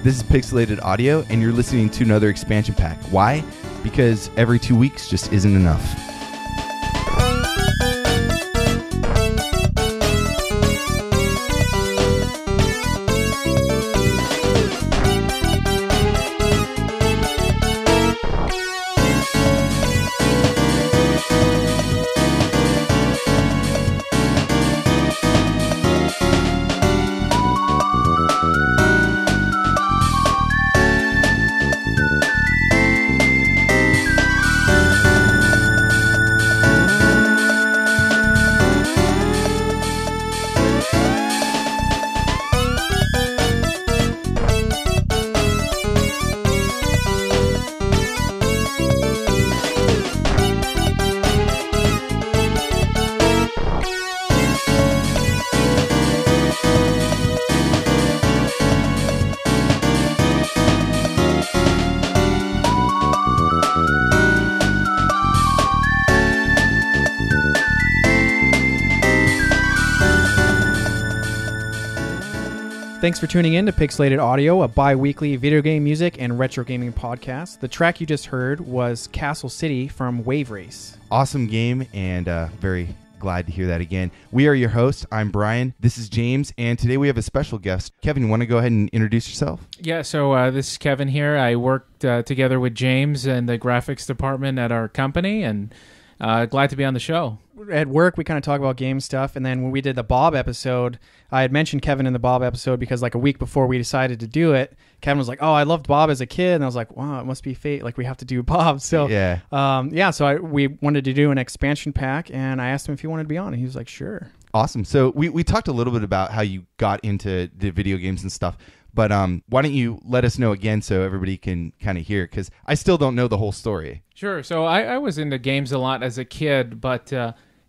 This is Pixelated Audio, and you're listening to another expansion pack. Why? Because every 2 weeks just isn't enough. Thanks for tuning in to Pixelated Audio, a bi-weekly video game music and retro gaming podcast. The track you just heard was Castle City from Wave Race. Awesome game, and very glad to hear that again. We are your hosts. I'm Brian. This is James, and today we have a special guest. Kevin, you want to go ahead and introduce yourself? Yeah, so this is Kevin here. I worked together with James in the graphics department at our company, and glad to be on the show. At work, we kind of talk about game stuff, and then when we did the Bob episode, I had mentioned Kevin in the Bob episode because like a week before we decided to do it, Kevin was like, "Oh, I loved Bob as a kid," and I was like, "Wow, it must be fate. Like we have to do Bob." So So we wanted to do an expansion pack, and I asked him if he wanted to be on, and he was like, "Sure." Awesome. So we talked a little bit about how you got into the video games and stuff. But why don't you let us know again so everybody can kind of hear? Because I still don't know the whole story. Sure. So I was into games a lot as a kid, but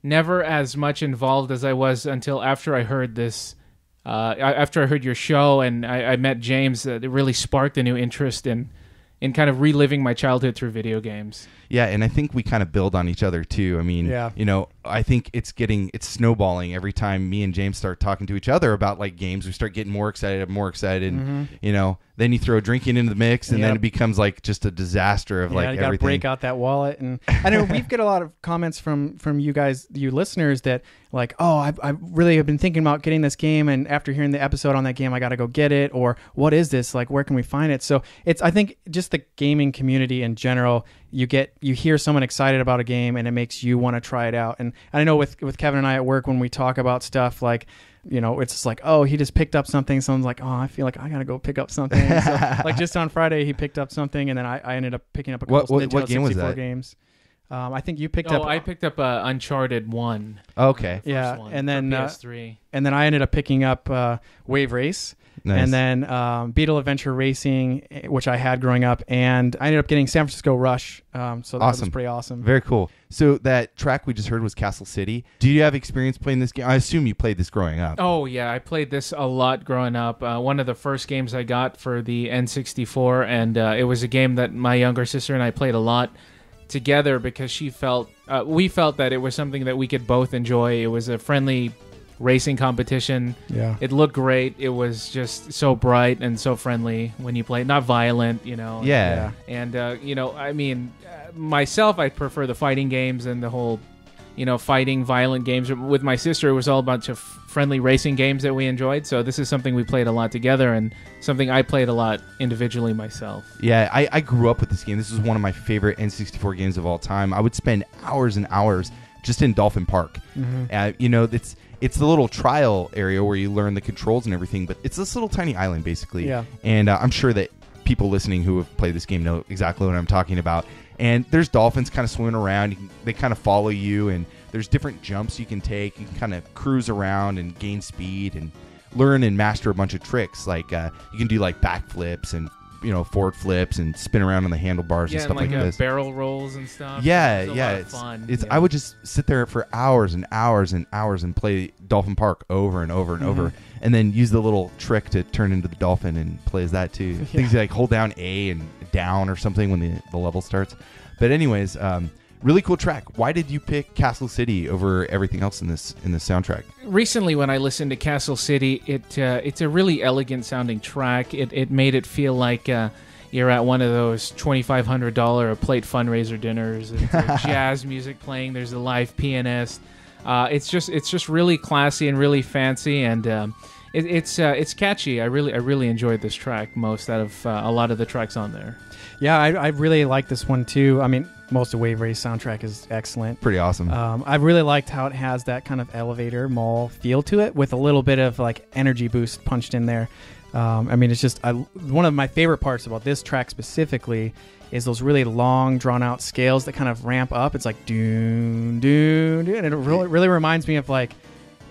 never as much involved as I was until after I heard this. After I heard your show and I met James, it really sparked a new interest in kind of reliving my childhood through video games. Yeah, and I think we kind of build on each other too. I mean, you know, I think it's snowballing every time me and James start talking to each other about like games. We start getting more excited, and you know, then you throw drinking into the mix, and then it becomes like just a disaster of like you everything. Got to break out that wallet, and I know we've got a lot of comments from you guys, you listeners, that like, oh, I really have been thinking about getting this game, and after hearing the episode on that game, I got to go get it. Or what is this? Like, where can we find it? So I think just the gaming community in general. You hear someone excited about a game and it makes you want to try it out. And I know with Kevin and I at work, when we talk about stuff like, you know, it's just like, oh, he just picked up something. Someone's like, oh, I feel like I got to go pick up something. So, like just on Friday, he picked up something, and then I ended up picking up a couple of what game was that? Games. I think you picked up... Oh, I picked up Uncharted 1. Okay. Yeah, and then PS3. And then I ended up picking up Wave Race. Nice. And then Beetle Adventure Racing, which I had growing up, and I ended up getting San Francisco Rush. So that was pretty awesome. Very cool. So that track we just heard was Castle City. Do you have experience playing this game? I assume you played this growing up. Oh, yeah. I played this a lot growing up. One of the first games I got for the N64, and it was a game that my younger sister and I played a lot together because we felt that it was something that we could both enjoy. It was a friendly racing competition. Yeah, it looked great. It was just so bright and so friendly when you play, not violent, you know. Yeah. And you know, I mean, myself, I prefer the fighting games and the whole, you know, fighting violent games. With my sister, it was all a bunch of friendly racing games that we enjoyed. So this is something we played a lot together, and something I played a lot individually myself. Yeah, I grew up with this game. This is one of my favorite N64 games of all time. I would spend hours and hours just in Dolphin Park. You know, it's the little trial area where you learn the controls and everything, but it's this little tiny island basically. Yeah. And I'm sure that people listening who have played this game know exactly what I'm talking about. And there's dolphins kind of swimming around. They kind of follow you, and there's different jumps you can take. You can kind of cruise around and gain speed and learn and master a bunch of tricks. Like you can do like backflips and, you know, forward flips and spin around on the handlebars and stuff like this. Barrel rolls and stuff. Yeah, it's fun. Yeah. I would just sit there for hours and hours and hours and play Dolphin Park over and over and over, and then use the little trick to turn into the dolphin and play as that too. Things like hold down A and down or something when the level starts. But anyways, Really cool track. Why did you pick Castle City over everything else in this soundtrack? Recently, when I listened to Castle City, it's a really elegant sounding track. It made it feel like you're at one of those $2,500 a plate fundraiser dinners. It's like jazz music playing. There's a live pianist. It's just really classy and really fancy, and it's catchy. I really enjoyed this track most out of a lot of the tracks on there. Yeah, I really like this one too. I mean, most of Wave Race soundtrack is excellent. Pretty awesome. I really liked how it has that kind of elevator mall feel to it with a little bit of like energy boost punched in there. I mean, it's just one of my favorite parts about this track specifically is those really long, drawn-out scales that kind of ramp up. It's like doon, doon, doon, and it really reminds me of like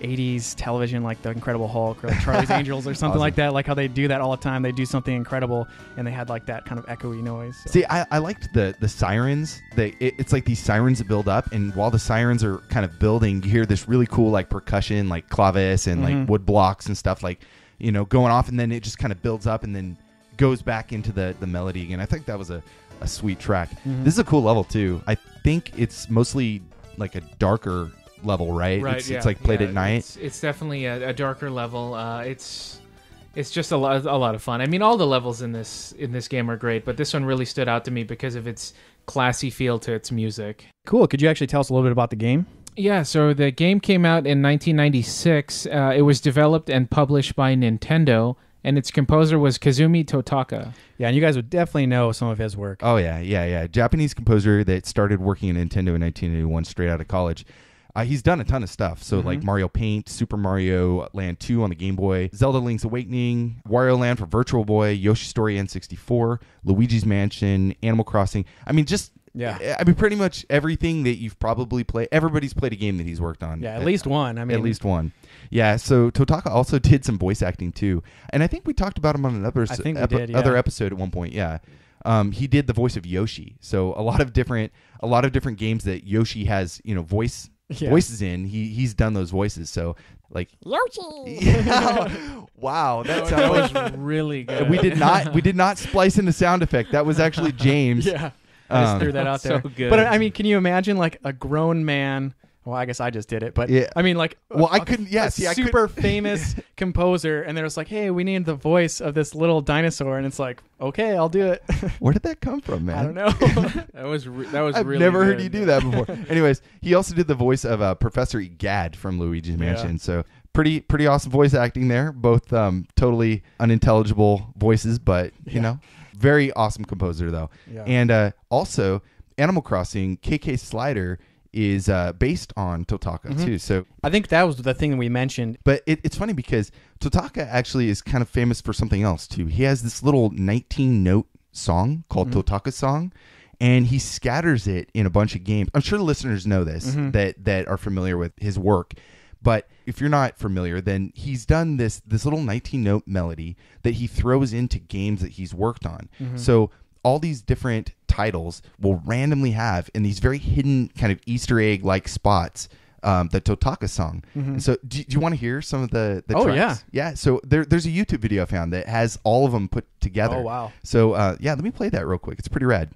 80s television, like The Incredible Hulk or like Charlie's Angels or something Awesome. like that, like how they do that all the time. They do something incredible, and they had like that kind of echoey noise. So. See, I liked the sirens. It's like these sirens that build up, and while the sirens are kind of building, you hear this really cool like percussion, like clavis and like wood blocks and stuff, like, you know, going off, and then it just kind of builds up and then goes back into the melody again. I think that was a sweet track. This is a cool level too. I think it's mostly like a darker level, right? Right. It's like played at night. It's definitely a darker level. It's just a lot of fun. I mean, all the levels in this game are great, but this one really stood out to me because of its classy feel to its music. Cool. Could you actually tell us a little bit about the game? Yeah, so the game came out in 1996. It was developed and published by Nintendo, and its composer was Kazumi Totaka. Yeah, and you guys would definitely know some of his work. Oh yeah. Japanese composer that started working at Nintendo in 1981, straight out of college. He's done a ton of stuff. So like Mario Paint, Super Mario Land 2 on the Game Boy, Zelda Link's Awakening, Wario Land for Virtual Boy, Yoshi Story N64, Luigi's Mansion, Animal Crossing. I mean, pretty much everything that you've probably played. Everybody's played a game that he's worked on. Yeah, at least one. I mean, at least one. Yeah, so Totaka also did some voice acting too. And I think we talked about him on another other episode at one point. Yeah. He did the voice of Yoshi. So a lot of different games that Yoshi has, you know, voices in, he's done those voices. So like Yoshi. Wow, that was really good. We did not splice in the sound effect. That was actually James. Yeah. I just threw that out there. So good. But I mean, can you imagine like a grown man? Well, I guess I just did it, but yeah. I mean, like, I couldn't. Yeah, super famous composer, and they're just like, "Hey, we need the voice of this little dinosaur," and it's like, "Okay, I'll do it." Where did that come from, man? I don't know. that was I've really never good. heard you do that before. Anyways, he also did the voice of Professor Egad from Luigi's Mansion. So pretty awesome voice acting there. Both totally unintelligible voices, but you know, very awesome composer though. Yeah. And also Animal Crossing KK Slider is based on Totaka too. So I think that was the thing that we mentioned. But it's funny because Totaka actually is kind of famous for something else too. He has this little 19-note song called Totaka Song, and he scatters it in a bunch of games. I'm sure the listeners know this that are familiar with his work. But if you're not familiar, then he's done this little 19-note melody that he throws into games that he's worked on. So all these different titles will randomly have in these very hidden kind of Easter egg like spots the Totaka song. And so do you want to hear some of the tracks? Yeah. So there's a YouTube video I found that has all of them put together. Oh wow. So let me play that real quick. It's pretty rad.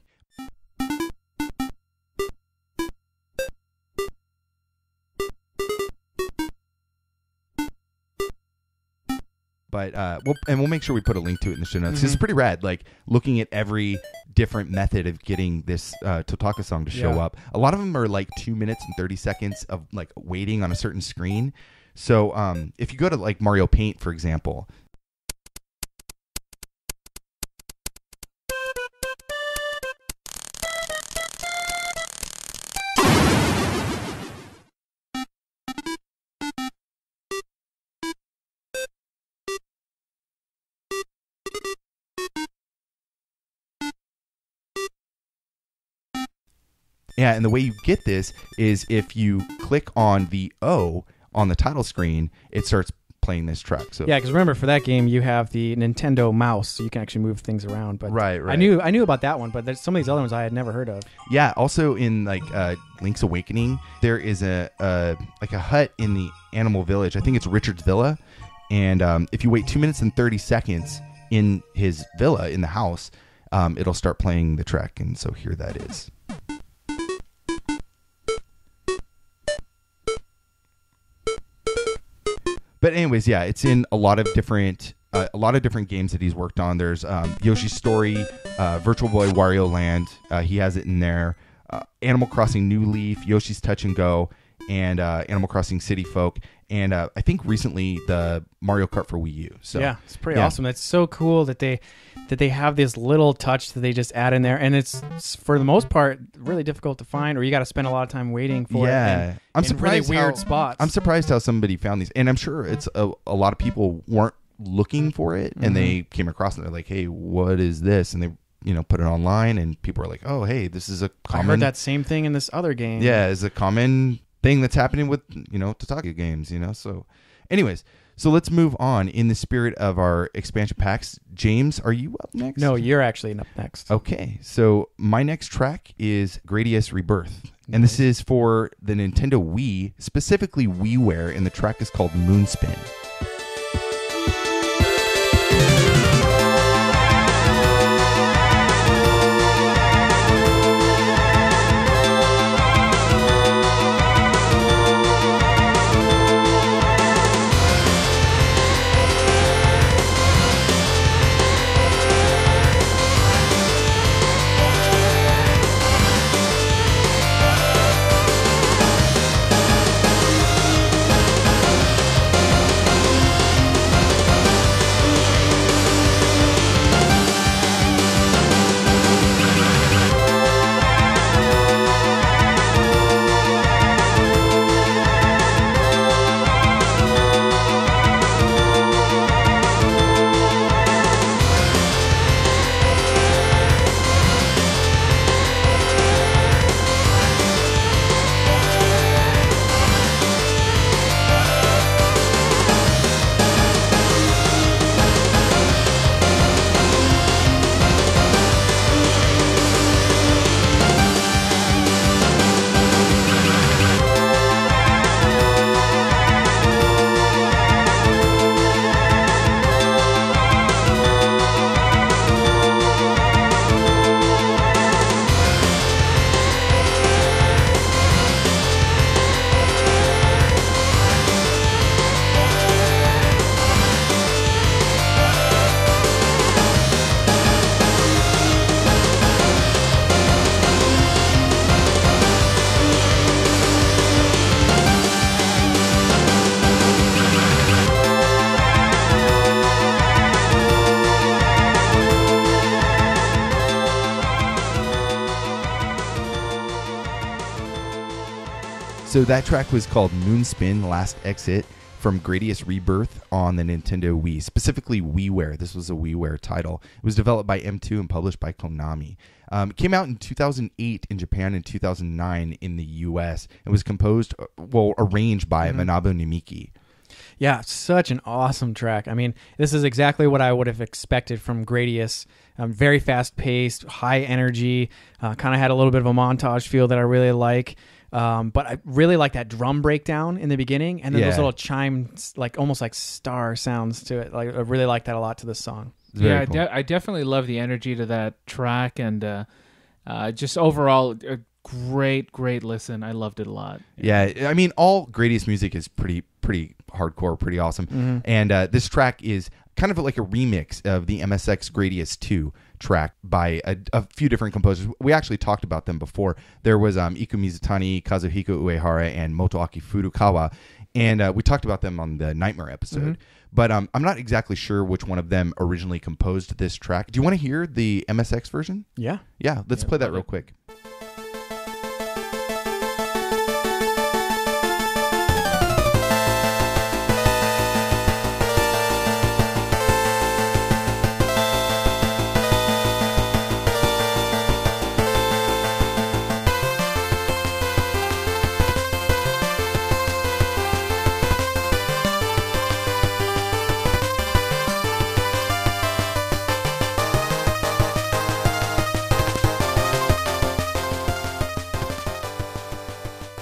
But we'll make sure we put a link to it in the show notes. It's pretty rad, like looking at every different method of getting this Totaka song to show up. A lot of them are like 2 minutes and 30 seconds of like waiting on a certain screen. So if you go to like Mario Paint, for example. Yeah, and the way you get this is if you click on the O on the title screen, it starts playing this track. So yeah, because remember for that game you have the Nintendo mouse, so you can actually move things around. But right. I knew about that one, but there's some of these other ones I had never heard of. Yeah, also in like Link's Awakening, there is a hut in the animal village. I think it's Richard's Villa, and if you wait 2 minutes and 30 seconds in his villa in the house, it'll start playing the track, and so here that is. But anyways, yeah, it's in a lot of different games that he's worked on. There's Yoshi's Story, Virtual Boy Wario Land. He has it in there. Animal Crossing New Leaf, Yoshi's Touch and Go, and Animal Crossing City Folk. And I think recently the Mario Kart for Wii U. So yeah, it's pretty awesome. It's so cool that they have this little touch that they just add in there, and it's for the most part really difficult to find, or you got to spend a lot of time waiting for it. Yeah, I'm surprised. Really weird spots. I'm surprised how somebody found these, and I'm sure it's a lot of people weren't looking for it, and they came across it. And they're like, "Hey, what is this?" And they put it online, and people are like, "Oh, hey, this is a common." I heard that same thing in this other game. Yeah, it's a common thing that's happening with Totaka games. So anyways, so let's move on in the spirit of our expansion packs. James, are you up next? No, you're actually up next. Okay, so my next track is Gradius ReBirth, and this is for the Nintendo Wii, specifically WiiWare, and the track is called Moonspin. So that track was called Moonspin, Last Exit, from Gradius ReBirth on the Nintendo Wii, specifically WiiWare. This was a WiiWare title. It was developed by M2 and published by Konami. It came out in 2008 in Japan and 2009 in the US. It was arranged by Manabu Namiki. Yeah, such an awesome track. I mean, this is exactly what I would have expected from Gradius. Very fast-paced, high energy, kind of had a little bit of a montage feel that I really like. But I really like that drum breakdown in the beginning, and then those little chimes, like almost like star sounds to it. Like I really like that a lot to this song. Yeah, cool. I definitely love the energy to that track, and just overall a great listen. I loved it a lot. Yeah, I mean, all Gradius music is pretty hardcore, pretty awesome, and this track is kind of like a remix of the MSX Gradius 2 track by a few different composers. We actually talked about them before. There was Iku Mizutani, Kazuhiko Uehara, and Motoaki Furukawa, and we talked about them on the Nightmare episode. But I'm not exactly sure which one of them originally composed this track. Do you want to hear the MSX version? Yeah. Yeah, let's play that real quick.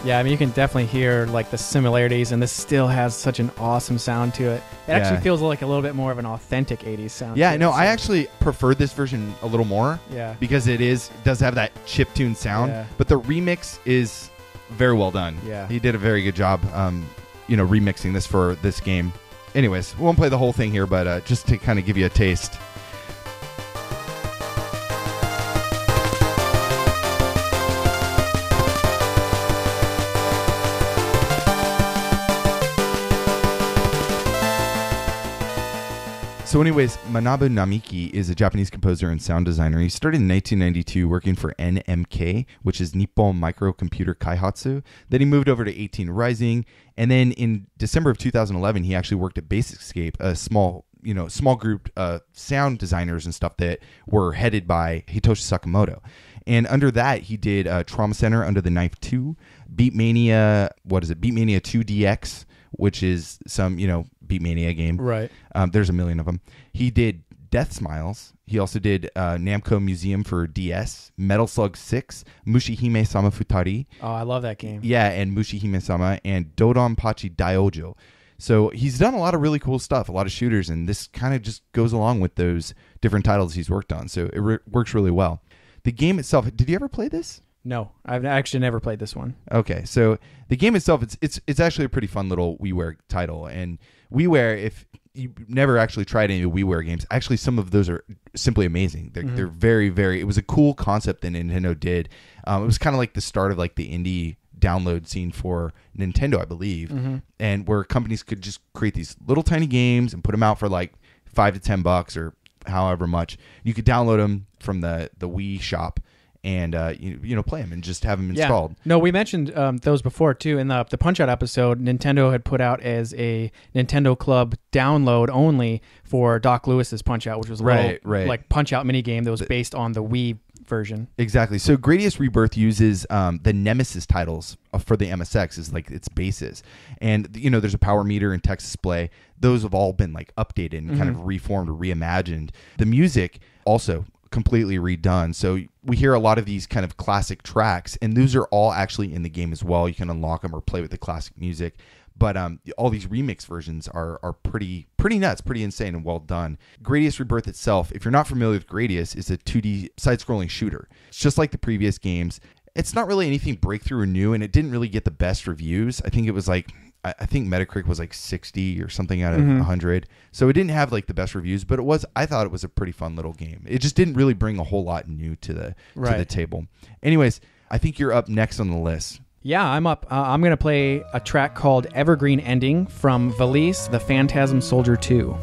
Yeah, I mean, you can definitely hear like the similarities, and this still has such an awesome sound to it. It actually feels like a little bit more of an authentic 80s sound. Yeah, no, I actually preferred this version a little more. Yeah. Because it does have that chiptune sound, but the remix is very well done. Yeah. He did a very good job, remixing this for this game. anyways, we won't play the whole thing here, but just to kind of give you a taste. So anyways, Manabu Namiki is a Japanese composer and sound designer. He started in 1992 working for NMK, which is Nippon Microcomputer Kaihatsu. Then he moved over to 18 Rising. And then in December of 2011, he actually worked at Basicscape, a small group sound designers and stuff that were headed by Hitoshi Sakamoto. And under that, he did Trauma Center, Under the Knife 2, Beatmania 2 DX, which is some, Beatmania game. Right. There's a million of them. He did Death Smiles. He also did Namco Museum for DS, Metal Slug 6, Mushihime Sama Futari. Oh, I love that game. Yeah, and Mushihime Sama, and Dodon Pachi Daiojo. So he's done a lot of really cool stuff, a lot of shooters, and this kind of just goes along with those different titles he's worked on. So it works really well. The game itself, did you ever play this? No, I've actually never played this one. Okay, so the game itself, it's actually a pretty fun little WiiWare title. And WiiWare, if you never actually tried any WiiWare games, actually some of those are simply amazing. They're very, very, it was a cool concept that Nintendo did. It was kind of like the start of like the indie download scene for Nintendo, I believe, and where companies could just create these little tiny games and put them out for like $5 to $10 or however much. You could download them from the Wii shop and play them and just have them installed. Yeah. No, we mentioned those before too. In the Punch-Out episode, Nintendo had put out as a Nintendo Club download only for Doc Lewis's Punch-Out, which was a little like Punch-Out mini game that was based on the Wii version. Exactly. So Gradius ReBirth uses the Nemesis titles for the MSX as like its basis. And, there's a power meter and text display. Those have all been like updated and kind of reformed or reimagined. The music also completely redone. So we hear a lot of these kind of classic tracks, and those are all actually in the game as well. You can unlock them or play with the classic music. But all these remix versions are pretty nuts, pretty insane, and well done. Gradius ReBirth itself, if you're not familiar with Gradius, is a 2D side-scrolling shooter. It's just like the previous games. It's not really anything breakthrough or new, and it didn't really get the best reviews. I think it was like, I think Metacritic was like 60 or something out of 100. So it didn't have like the best reviews, but I thought it was a pretty fun little game. It just didn't really bring a whole lot new to the table. Anyways, I think you're up next on the list. Yeah, I'm up. I'm going to play a track called Evergreen Ending from Valis, the Phantasm Soldier 2.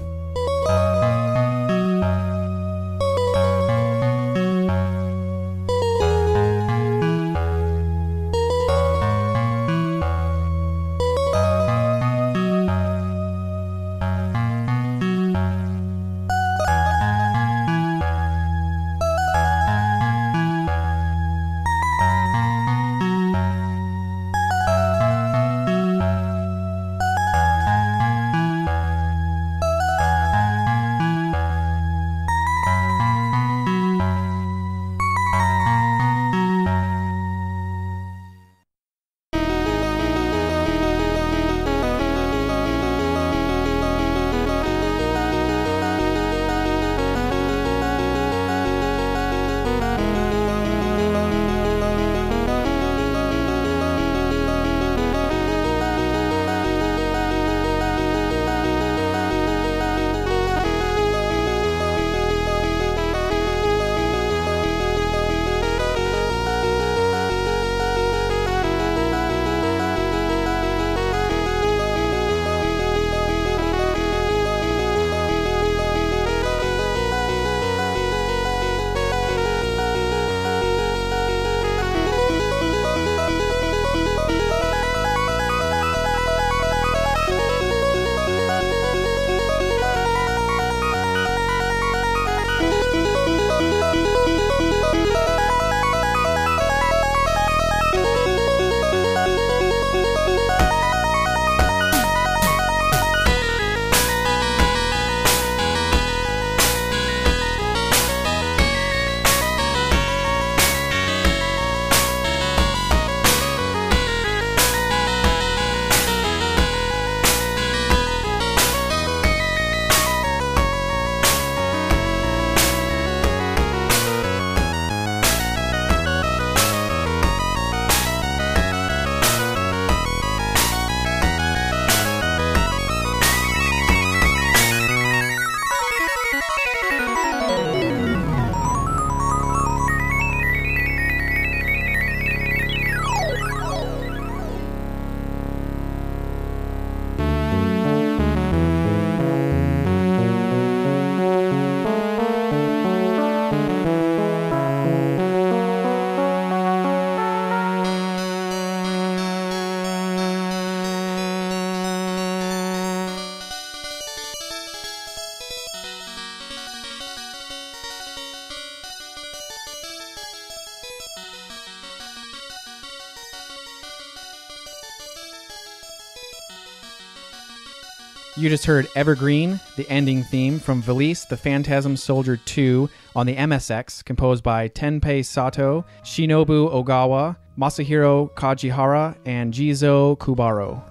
You just heard Evergreen, the ending theme from Valis, the Phantasm Soldier 2 on the MSX, composed by Tenpei Sato, Shinobu Ogawa, Masahiro Kajihara, and Jizou Kubaro.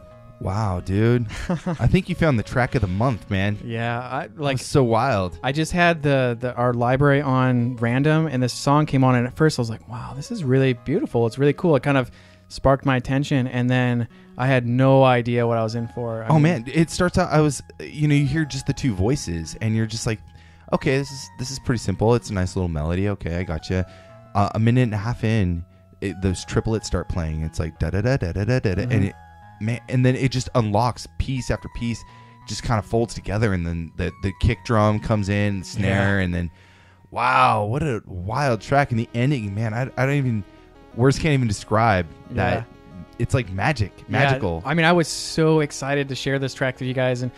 Wow, dude. I think you found the track of the month, man. Yeah, That's so wild. I just had our library on random, and this song came on, and at first I was like, wow, this is really beautiful. It's really cool. It kind of sparked my attention, and then I had no idea what I was in for. I mean, man, it starts out, you hear just the two voices, and you're just like, okay, this is pretty simple. It's a nice little melody. Okay, I gotcha. A minute and a half in, those triplets start playing. It's like da-da-da-da-da-da-da, and then it just unlocks piece after piece, just kind of folds together, and then the kick drum comes in, the snare, and then, wow, what a wild track. And the ending, man, I don't even, words can't even describe that. It's like magical. Yeah, I mean, I was so excited to share this track with you guys, and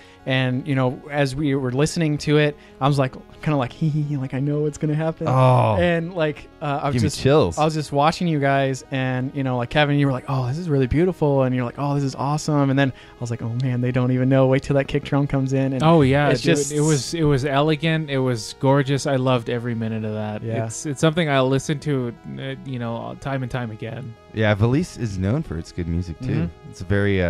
as we were listening to it, I was like, kind of like, hee, like I know what's gonna happen. Oh, and like, I was give just me chills. I was just watching you guys, and like Kevin, you were like, oh, this is really beautiful, and you're like, oh, this is awesome, and then I was like, oh man, they don't even know. Wait till that kick drum comes in. And oh yeah, it's just it was elegant. It was gorgeous. I loved every minute of that. Yeah. It's something I'll listen to, time and time again. Yeah, Valis is known for its good music too. Mm-hmm. It's very,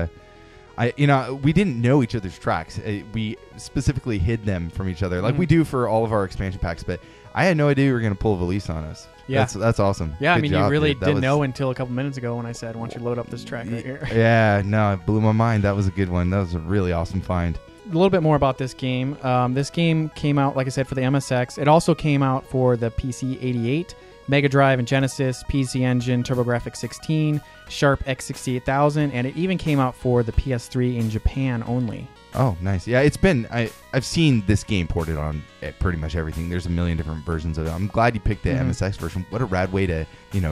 we didn't know each other's tracks. We specifically hid them from each other, like we do for all of our expansion packs. But I had no idea you were going to pull Valis on us. Yeah, that's awesome. Yeah, good I mean, job, you really dude. That didn't was, know until a couple minutes ago when I said, "Why don't you load up this track right here?" Yeah, no, it blew my mind. That was a good one. That was a really awesome find. A little bit more about this game. This game came out, like I said, for the MSX. It also came out for the PC 88, Mega Drive and Genesis, PC Engine, TurboGrafx 16, Sharp X68000, and it even came out for the PS3 in Japan only. Oh, nice. Yeah, it's been... I've seen this game ported on pretty much everything. There's a million different versions of it. I'm glad you picked the MSX version. What a rad way to,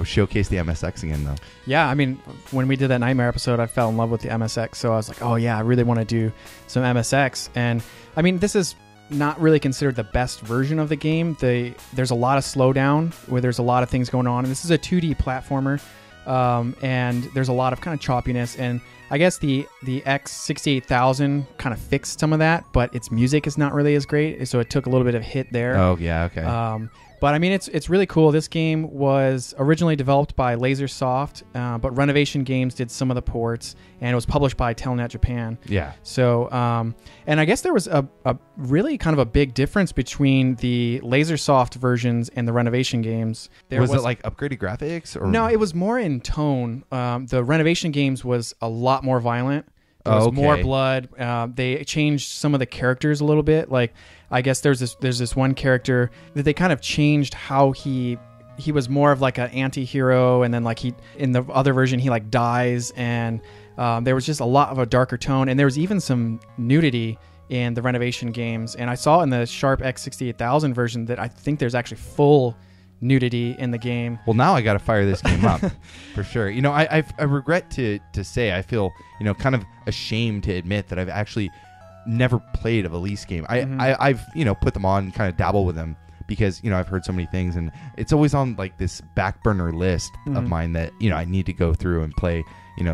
showcase the MSX again, though. Yeah, I mean, when we did that Nightmare episode, I fell in love with the MSX, so I was like, oh yeah, I really want to do some MSX. And, I mean, this is not really considered the best version of the game. There's a lot of slowdown where there's a lot of things going on. And this is a 2D platformer, and there's a lot of kind of choppiness. And I guess the X68000 kind of fixed some of that, but its music is not really as great, so it took a little bit of hit there. Oh, yeah, okay. But I mean, it's really cool. This game was originally developed by Lasersoft, but Renovation Games did some of the ports, and it was published by Telnet Japan. Yeah. So, and I guess there was a really kind of a big difference between the Lasersoft versions and the Renovation Games. Was it like upgraded graphics? Or? No, it was more in tone. The Renovation Games was a lot more violent. There was more blood. They changed some of the characters a little bit. Like, I guess there's this one character that they kind of changed how he was more of like an anti-hero, and then like in the other version he like dies, and there was just a lot of a darker tone, and there was even some nudity in the Renovation Games. And I saw in the Sharp X68000 version that I think there's actually full nudity in the game. Well, now I got to fire this game up for sure. I regret to say, I feel kind of ashamed to admit that I've actually never played a Valis game. I've put them on and kind of dabble with them because I've heard so many things, and it's always on like this back burner list of mine that I need to go through and play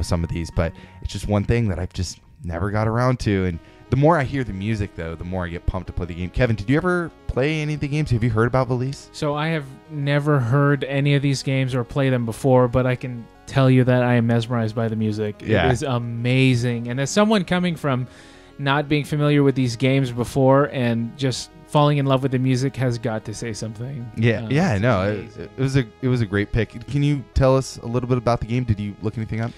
some of these, but it's just one thing that I've just never got around to. And the more I hear the music, though, the more I get pumped to play the game. Kevin, did you ever play any of the games? Have you heard about Valis? So I have never heard any of these games or play them before, but I can tell you that I am mesmerized by the music. Yeah. It is amazing. And as someone coming from not being familiar with these games before and just falling in love with the music has got to say something. Yeah, I know. It was a great pick. Can you tell us a little bit about the game? Did you look anything up?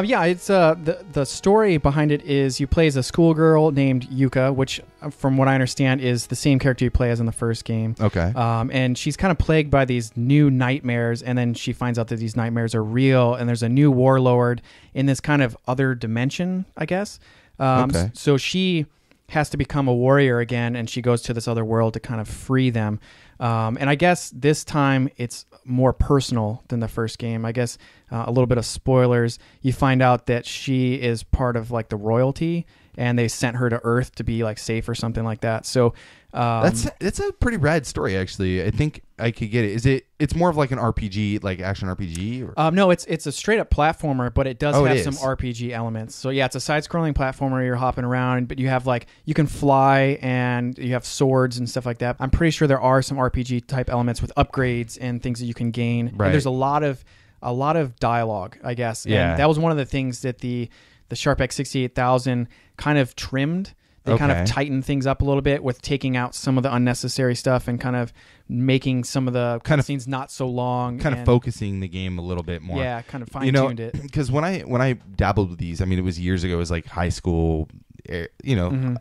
Yeah, it's the story behind it is you play as a schoolgirl named Yuka, which, from what I understand, is the same character you play as in the first game. Okay. And she's kind of plagued by these new nightmares, and then she finds out that these nightmares are real, and there's a new warlord in this kind of other dimension, I guess. Okay. So she has to become a warrior again, and she goes to this other world to kind of free them. And I guess this time it's more personal than the first game. I guess a little bit of spoilers. You find out that she is part of like the royalty, and they sent her to Earth to be like safe or something like that. So It's a pretty rad story, actually. I think I could get it. It's more of like an RPG, like action RPG? Or? No, it's a straight up platformer, but it does Oh, have it some is. RPG elements. So yeah, it's a side scrolling platformer. You're hopping around, but you have like you can fly and you have swords and stuff like that. I'm pretty sure there are some RPG type elements with upgrades and things that you can gain. Right. And there's a lot of dialogue, I guess. Yeah. And that was one of the things that the Sharp X68000 kind of trimmed. They kind of tightened things up a little bit with taking out some of the unnecessary stuff and kind of making some of the cutscenes not so long. Kind of focusing the game a little bit more. Yeah, kind of fine-tuned it. Because when I dabbled with these, I mean, it was years ago. It was like high school,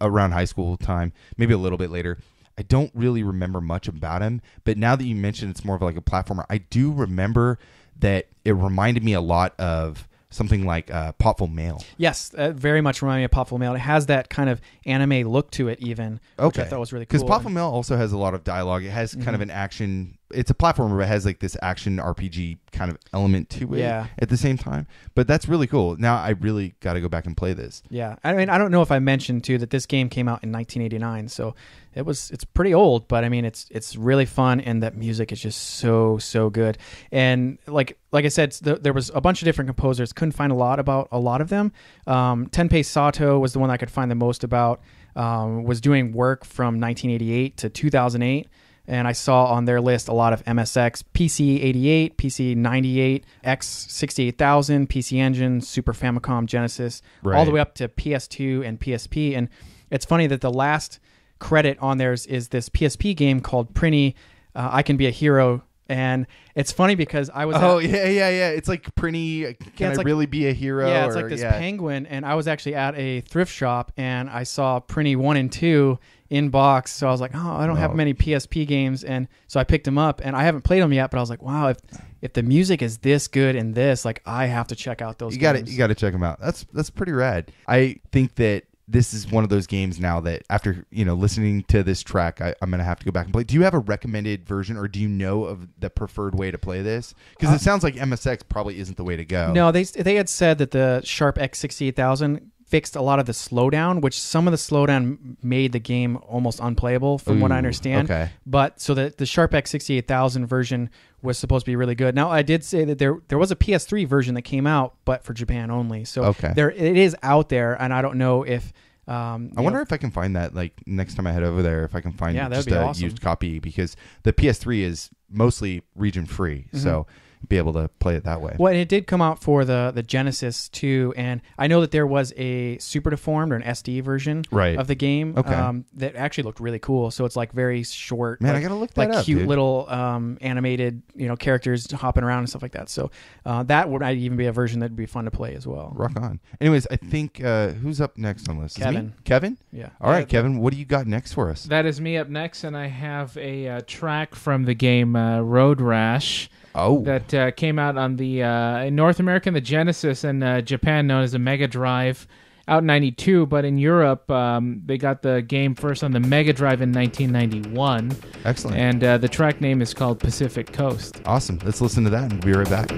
around high school time, maybe a little bit later. I don't really remember much about him. But now that you mentioned it's more of like a platformer, I do remember that it reminded me a lot of something like Potful Mail. Yes, very much reminded me of Potful Mail. It has that kind of anime look to it even, which I thought was really cool. Because Potful Mail also has a lot of dialogue. It has kind of an action... It's a platformer, but it has like this action RPG kind of element to it at the same time. But that's really cool. Now I really got to go back and play this. Yeah. I mean, I don't know if I mentioned too that this game came out in 1989, so it's pretty old, but I mean it's really fun, and that music is just so good. And like I said, there was a bunch of different composers. Couldn't find a lot about a lot of them. Tenpei Sato was the one I could find the most about. Was doing work from 1988 to 2008. And I saw on their list a lot of MSX, PC-88, PC-98, X68000, PC Engine, Super Famicom, Genesis, all the way up to PS2 and PSP. And it's funny that the last credit on theirs is this PSP game called Prinny, I Can Be a Hero. And it's funny because I was... yeah. It's like Prinny, Can I Really Be a Hero? Yeah, it's like this penguin. And I was actually at a thrift shop, and I saw Prinny 1 and 2 in box. So I was like, I don't have many PSP games. And so I picked them up, and I haven't played them yet, but I was like, wow, if the music is this good in this, like I have to check out those games. You got to check them out. That's pretty rad. I think that this is one of those games now that after listening to this track, I'm gonna have to go back and play. Do you have a recommended version, or do you know of the preferred way to play this? Because it sounds like MSX probably isn't the way to go. No, they had said that the Sharp X68000 fixed a lot of the slowdown, which some of the slowdown made the game almost unplayable from what I understand. Okay. But so the Sharp X68000 version was supposed to be really good. Now, I did say that there was a PS3 version that came out, but for Japan only. So it is out there, and I don't know if... I wonder if I can find that, like, next time I head over there, if I can find just a awesome. used copy, because the PS3 is mostly region-free, so be able to play it that way. Well, and it did come out for the Genesis too, and I know that there was a Super Deformed or an SD version of the game that actually looked really cool. So it's like very short. Man, like, I gotta look that up. Like cute dude. little animated characters hopping around and stuff like that. So that would even be a version that'd be fun to play as well. Rock on. Anyways, I think who's up next on the list? Kevin. Is me? Kevin? Yeah. All right, Kevin, what do you got next for us? That is me up next, and I have a track from the game Road Rash. Oh. That came out on the in North America, the Genesis, and Japan known as the Mega Drive, out in 92. But in Europe, they got the game first on the Mega Drive in 1991. Excellent. And the track name is called Pacific Coast. Awesome. Let's listen to that and we'll be right back.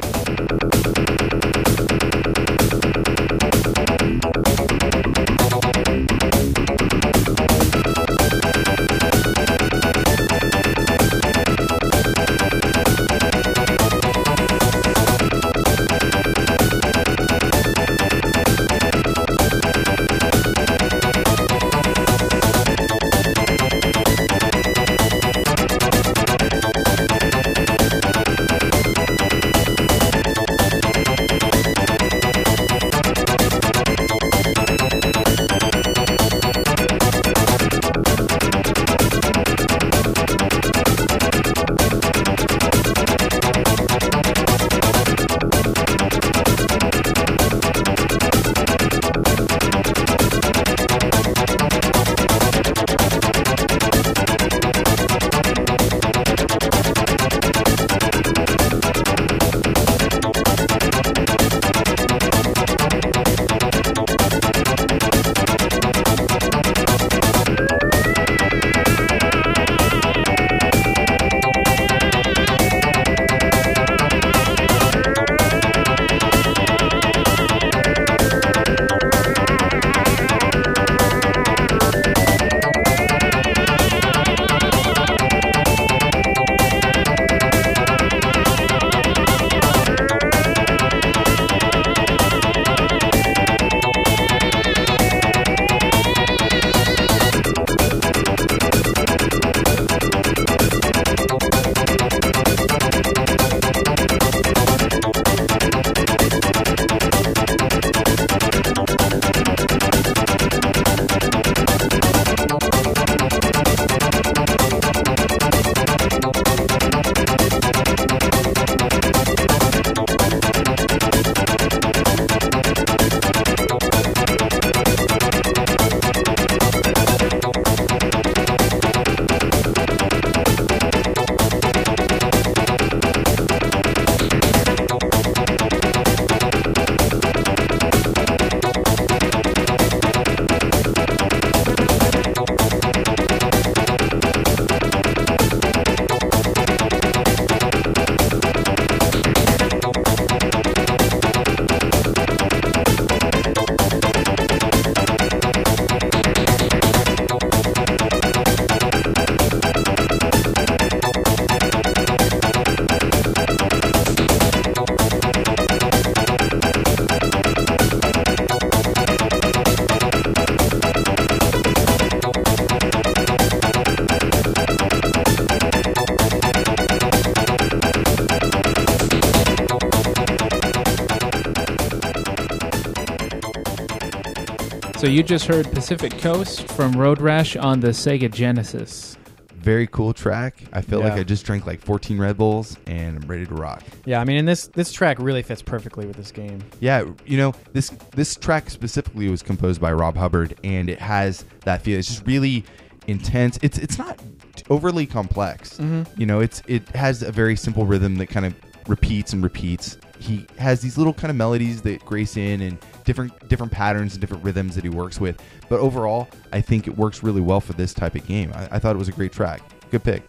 So you just heard Pacific Coast from Road Rash on the Sega Genesis. Very cool track. I feel like Yeah. I just drank like 14 Red Bulls and I'm ready to rock. Yeah, I mean, and this track really fits perfectly with this game. Yeah, you know, this track specifically was composed by Rob Hubbard, and it has that feel. It's just really intense. It's not overly complex. You know, it has a very simple rhythm that kind of repeats and repeats. He has these little kind of melodies that grace in and different patterns and different rhythms that he works with. But overall, I think it works really well for this type of game. I thought it was a great track. Good pick.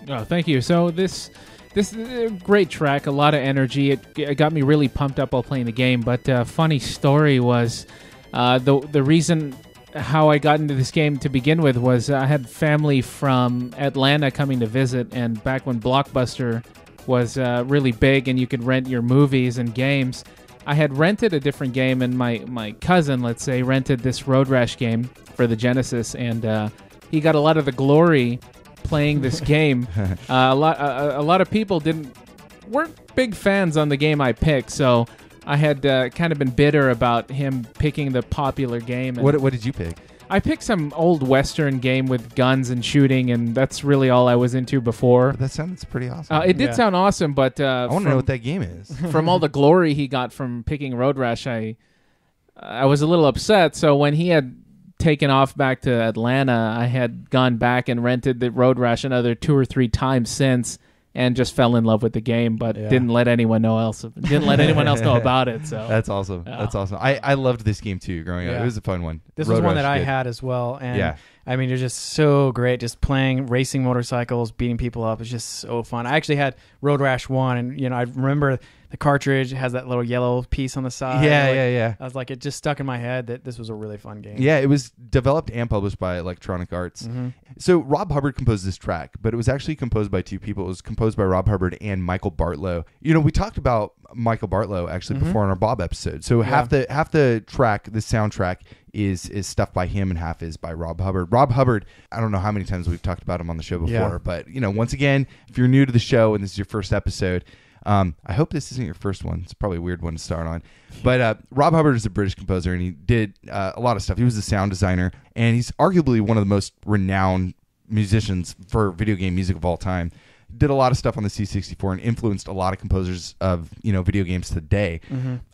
Oh, thank you. So this is a great track, a lot of energy. It got me really pumped up while playing the game. But funny story was the reason how I got into this game to begin with was I had family from Atlanta coming to visit, and back when Blockbuster was really big and you could rent your movies and games, I had rented a different game, and my cousin, let's say, rented this Road Rash game for the Genesis, and he got a lot of the glory playing this game. A lot of people weren't big fans on the game I picked, so I had kind of been bitter about him picking the popular game. And What did you pick? I picked some old Western game with guns and shooting, and that's really all I was into before. That sounds pretty awesome. It did Yeah. sound awesome, but I want to know what that game is. from all the glory he got from picking Road Rash, I was a little upset. So when he had taken off back to Atlanta, I had gone back and rented the Road Rash another 2 or 3 times since, and just fell in love with the game, but didn't let anyone else know about it. So That's awesome. Yeah. That's awesome. I loved this game too growing up. Yeah. It was a fun one. This Road was one Rash, that I good. had as well, and Yeah. I mean, you're just so great, just playing racing motorcycles, beating people up. It's just so fun. I actually had Road Rash 1, and I remember the cartridge has that little yellow piece on the side. Yeah. I was like, it just stuck in my head that this was a really fun game. Yeah, it was developed and published by Electronic Arts. So Rob Hubbard composed this track, but it was actually composed by 2 people. It was composed by Rob Hubbard and Michael Bartlow. You know, we talked about Michael Bartlow actually before on our Bob episode. So half the track, the soundtrack, is stuff by him and half is by Rob Hubbard. Rob Hubbard, I don't know how many times we've talked about him on the show before, but once again, if you're new to the show and this is your first episode, I hope this isn't your first one. It's probably a weird one to start on. But Rob Hubbard is a British composer, and he did a lot of stuff. He was a sound designer, and he's arguably one of the most renowned musicians for video game music of all time. Did a lot of stuff on the C64 and influenced a lot of composers of video games today.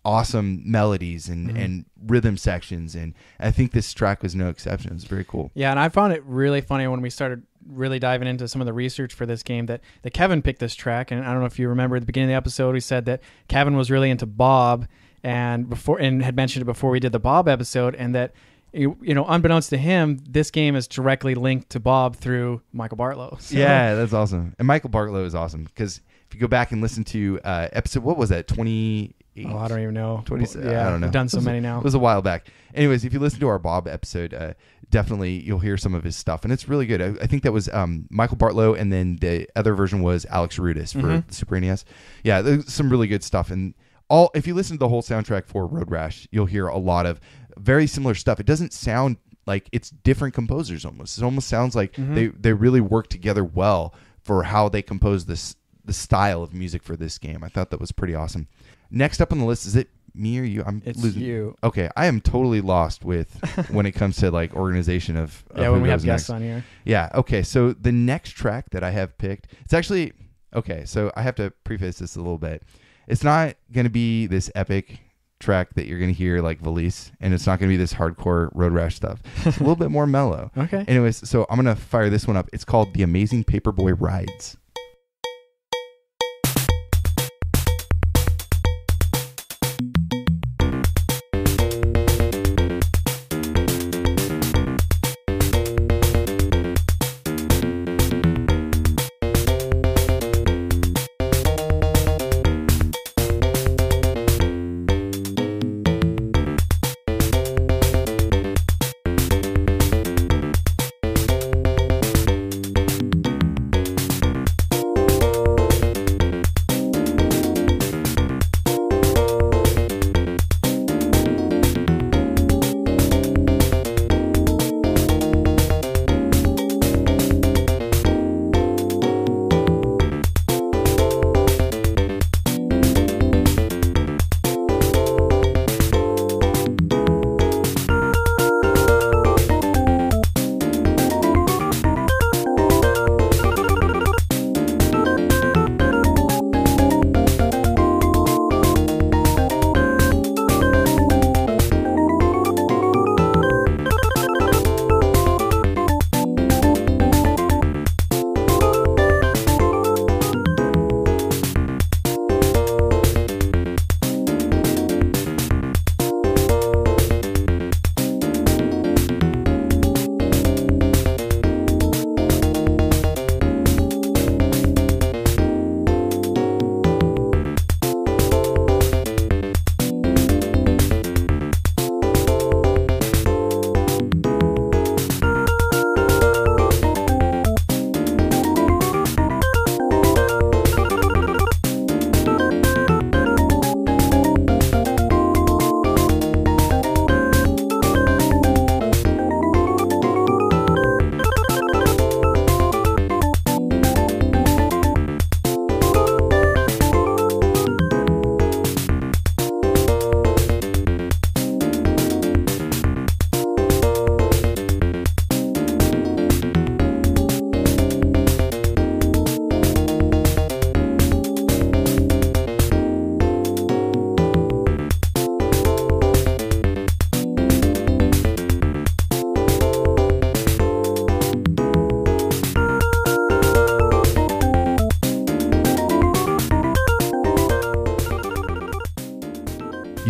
Awesome melodies and rhythm sections, and I think this track was no exception. It was very cool. Yeah, and I found it really funny when we started really diving into some of the research for this game that Kevin picked this track, and I don't know if you remember at the beginning of the episode we said that Kevin was really into Bob and had mentioned it before we did the Bob episode, and that unbeknownst to him, this game is directly linked to Bob through Michael Bartlow. So, Yeah, that's awesome. And Michael Bartlow is awesome because if you go back and listen to episode, what was that, 28? I don't even know. 20, Yeah, I don't know. We've done so many now. It was a while back. Anyways, if you listen to our Bob episode, definitely you'll hear some of his stuff, and it's really good. I think that was Michael Bartlow, and then the other version was Alex Rudis for the Super NES. Yeah, there's some really good stuff, and if you listen to the whole soundtrack for Road Rash, you'll hear a lot of very similar stuff. It doesn't sound like it's different composers almost. It almost sounds like they really work together well for how they compose the style of music for this game. I thought that was pretty awesome. Next up on the list, is it me or you? It's losing. you. Okay, I am totally lost with when it comes to organization of Yeah, who when we have goes guests next. on here. Yeah, okay, so the next track that I have picked, it's actually, okay, so I have to preface this a little bit. It's not going to be this epic track that you're going to hear like Valis, and it's not going to be this hardcore Road Rash stuff. It's a little bit more mellow. Okay. Anyways, so I'm going to fire this one up. It's called The Amazing Paperboy Rides.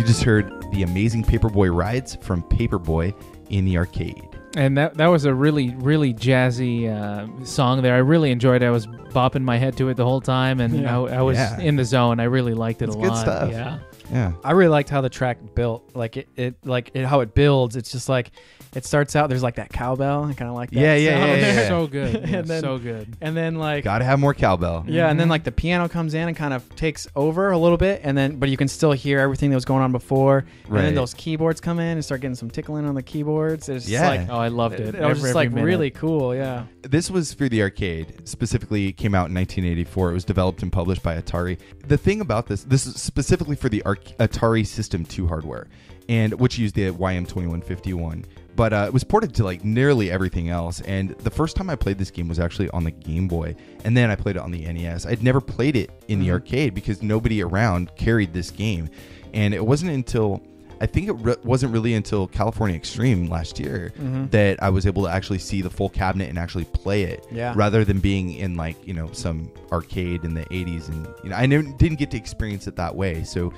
just heard The Amazing Paperboy Rides from Paperboy in the arcade. And that was a really, really jazzy song there. I really enjoyed it. I was bopping my head to it the whole time, and I was in the zone. I really liked it a lot. Good stuff. Yeah. I really liked how the track built. How it builds. It's just like it starts out. There's like that cowbell. I kind of like that. Yeah. So good. Yeah, And then- so good. And then like Gotta have more cowbell. yeah, and then like the piano comes in and kind of takes over a little bit, and then but you can still hear everything that was going on before. And Right. then those keyboards come in and start getting some tickling on the keyboards. It's just Yeah. like Oh, I loved it. it was just Every like minute. really cool. Yeah. This was for the arcade. Specifically, it came out in 1984. It was developed and published by Atari. The thing about this is specifically for the Atari System 2 hardware, and which used the YM2151. But it was ported to like nearly everything else. And the first time I played this game was actually on the Game Boy, and then I played it on the NES. I'd never played it in the arcade because nobody around carried this game, and it wasn't until wasn't really until California Extreme last year that I was able to actually see the full cabinet and actually play it, Yeah. rather than being in like some arcade in the 80s. And I didn't get to experience it that way. So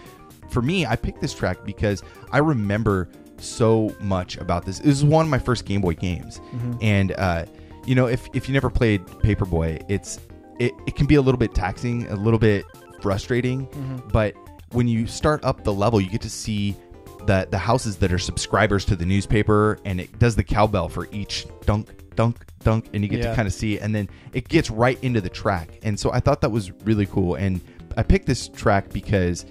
for me, I picked this track because I remember so much about this. It was one of my first Game Boy games, and if you never played Paperboy, it can be a little bit taxing, a little bit frustrating, but when you start up the level, you get to see the houses that are subscribers to the newspaper, and it does the cowbell for each dunk, dunk, dunk, and you get to kind of see it, and then it gets right into the track. And so I thought that was really cool, and I picked this track because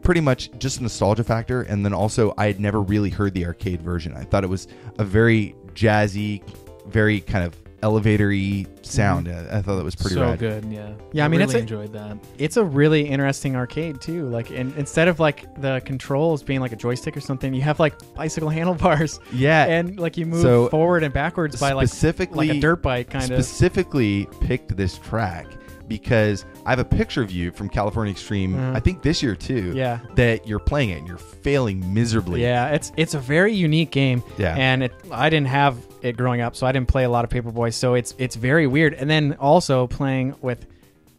pretty much just nostalgia factor, and then also I had never really heard the arcade version. I thought it was a very jazzy, very kind of elevator-y sound. I thought that was pretty rad. good. Yeah. I mean, really enjoyed that. It's a really interesting arcade too. Like, instead of like the controls being like a joystick or something, you have like bicycle handlebars. Yeah, And like you move forward and backwards by like a dirt bike kind of. Specifically picked this track because I have a picture of you from California Extreme, I think this year too, that you're playing it and you're failing miserably. Yeah, it's a very unique game. Yeah. And I didn't have it growing up, so I didn't play a lot of Paperboy, so it's very weird. And then also playing with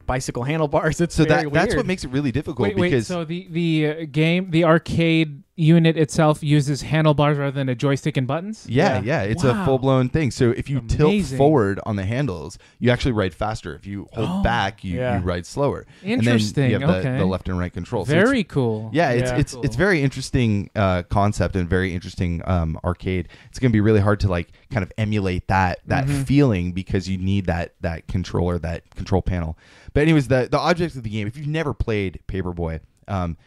bicycle handlebars, it's very weird. That's what makes it really difficult. Because so the arcade unit itself uses handlebars rather than a joystick and buttons? Yeah, it's a full-blown thing. So if you tilt forward on the handles, you actually ride faster. If you hold back, you ride slower. Interesting. And then you have the left and right control. Very cool. Yeah, it's very interesting concept and very interesting arcade. It's going to be really hard to like kind of emulate that feeling because you need that controller, that control panel. But anyways, the object of the game, if you've never played Paperboy,